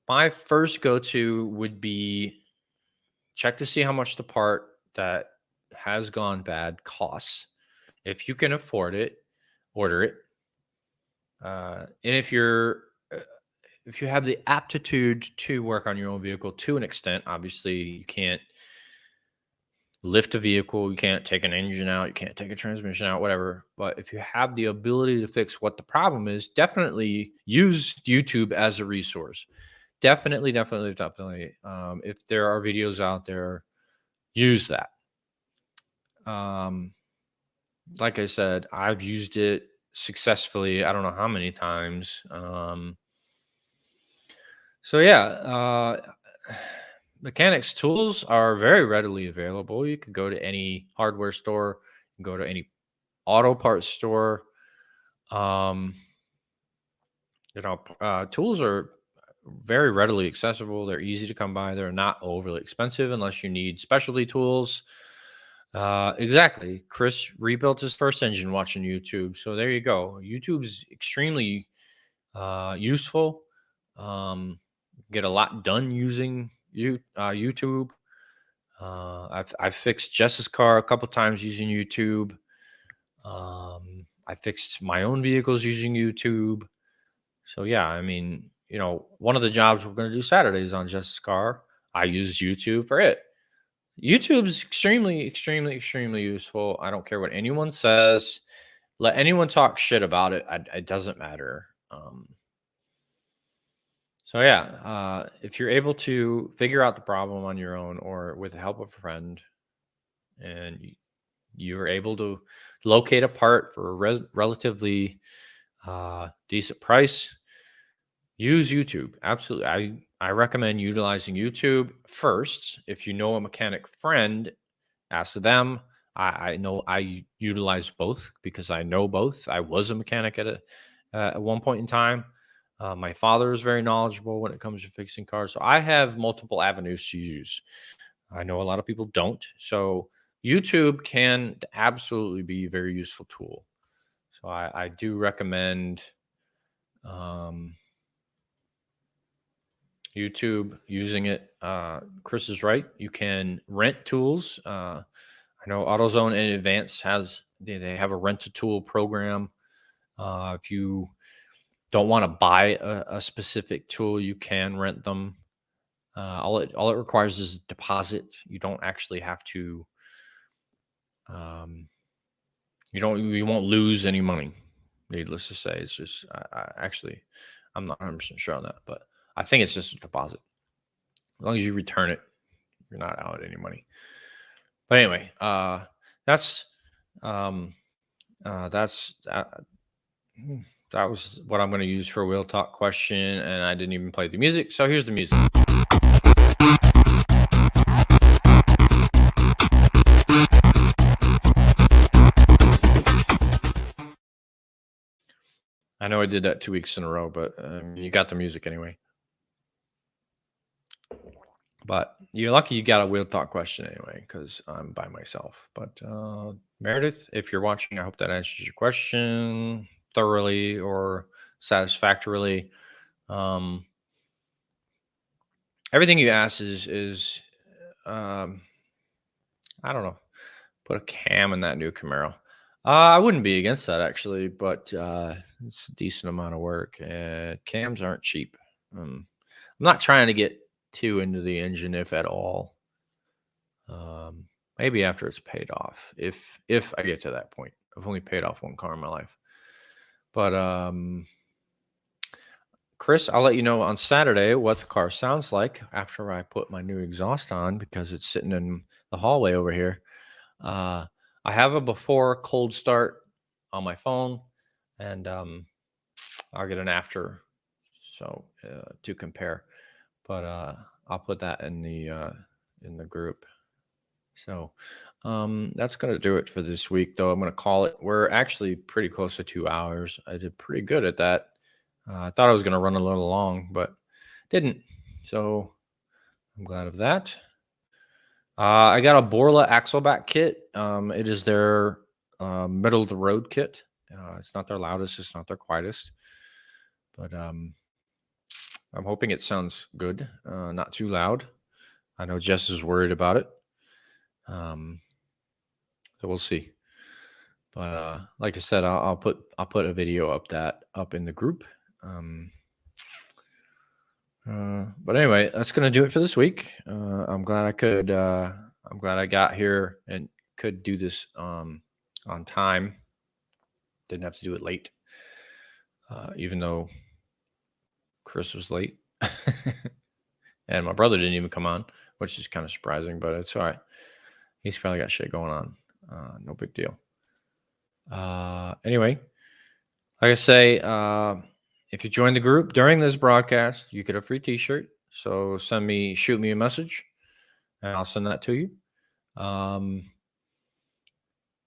my first go-to would be check to see how much the part that has gone bad costs. If you can afford it, order it. And if you're if you have the aptitude to work on your own vehicle to an extent, obviously you can't lift a vehicle, you can't take an engine out, you can't take a transmission out, whatever. But if you have the ability to fix what the problem is, definitely use YouTube as a resource. Definitely, definitely, definitely. If there are videos out there, use that. Um, like I said, I've used it successfully. I don't know how many times. So yeah, mechanics tools are very readily available. You could go to any hardware store, go to any auto parts store. Um, tools are very readily accessible. They're easy to come by. They're not overly expensive unless you need specialty tools. Exactly. Chris rebuilt his first engine watching YouTube. So there you go. YouTube's extremely useful. Get a lot done using YouTube. I've fixed Jess's car a couple times using YouTube. I fixed my own vehicles using YouTube. So yeah, I mean, one of the jobs we're going to do Saturdays on Jess's car, I use YouTube for it. YouTube's extremely, extremely, extremely useful. I don't care what anyone says. Let anyone talk shit about it. It doesn't matter. So yeah, if you're able to figure out the problem on your own or with the help of a friend, and you're able to locate a part for a relatively decent price, use YouTube. Absolutely, I recommend utilizing YouTube first. If you know a mechanic friend, ask them. I know I utilize both because I know both. I was a mechanic at one point in time. My father is very knowledgeable when it comes to fixing cars, so I have multiple avenues to use. I know a lot of people don't, so YouTube can absolutely be a very useful tool. So I do recommend um, YouTube using it. Chris is right. You can rent tools. I know AutoZone in Advance they have a rent a tool program. If you don't want to buy a specific tool, you can rent them. All it requires is a deposit. You don't actually have to. You won't lose any money. Needless to say, it's just I'm not 100% sure on that, but I think it's just a deposit. As long as you return it, you're not out any money. But anyway, that's um, that's that was what I'm going to use for a wheel talk question, and I didn't even play the music. So here's the music. I know I did that 2 weeks in a row, but you got the music anyway. But you're lucky you got a wheel talk question anyway, because I'm by myself. But Meredith, if you're watching, I hope that answers your question thoroughly or satisfactorily. Everything you asked is I don't know. Put a cam in that new Camaro. I wouldn't be against that actually, but it's a decent amount of work. Cams aren't cheap. I'm not trying to get too into the engine, if at all. Maybe after it's paid off, if I get to that point. I've only paid off one car in my life, but Chris, I'll let you know on Saturday what the car sounds like after I put my new exhaust on because it's sitting in the hallway over here. I have a before cold start on my phone, and I'll get an after to compare. But I'll put that in the group. So that's gonna do it for this week, though. I'm gonna call it. We're actually pretty close to 2 hours. I did pretty good at that. I thought I was gonna run a little long, but didn't. So I'm glad of that. I got a Borla Axleback kit. It is their middle of the road kit. It's not their loudest, it's not their quietest, but I'm hoping it sounds good, not too loud. I know Jess is worried about it, so we'll see. But like I said, I'll put a video up in the group. But anyway, that's gonna do it for this week. I'm glad I got here and could do this on time. Didn't have to do it late, even though Chris was late, and my brother didn't even come on, which is kind of surprising, but it's all right. He's probably got shit going on. No big deal. Anyway, like I say, if you join the group during this broadcast, you get a free T-shirt. So shoot me a message, and I'll send that to you.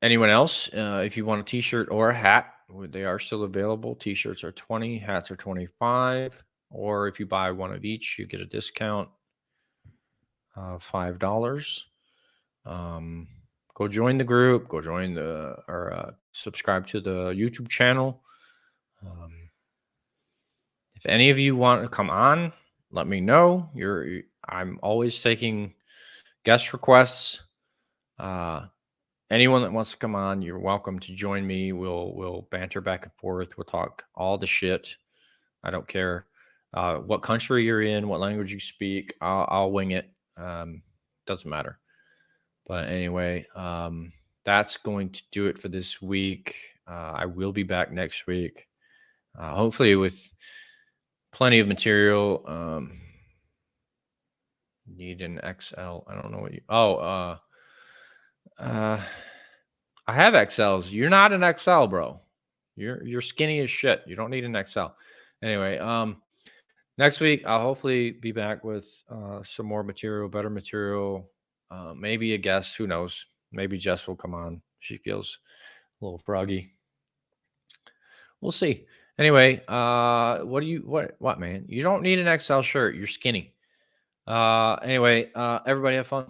Anyone else, if you want a T-shirt or a hat, they are still available. T-shirts are $20, hats are $25, or if you buy one of each, you get a discount of $5. Go join the group. Go join or subscribe to the YouTube channel. If any of you want to come on, let me know. I'm always taking guest requests. Anyone that wants to come on, you're welcome to join me. We'll banter back and forth. We'll talk all the shit. I don't care what country you're in, what language you speak. I'll wing it. Doesn't matter. But anyway, that's going to do it for this week. I will be back next week, hopefully with plenty of material. Need an XL. I don't know what you. I have XLs. You're not an XL, bro. You're skinny as shit. You don't need an XL. Anyway, next week I'll hopefully be back with some more material, better material. Maybe a guest. Who knows? Maybe Jess will come on. She feels a little froggy. We'll see. Anyway, what man? You don't need an XL shirt. You're skinny. Anyway, everybody have fun.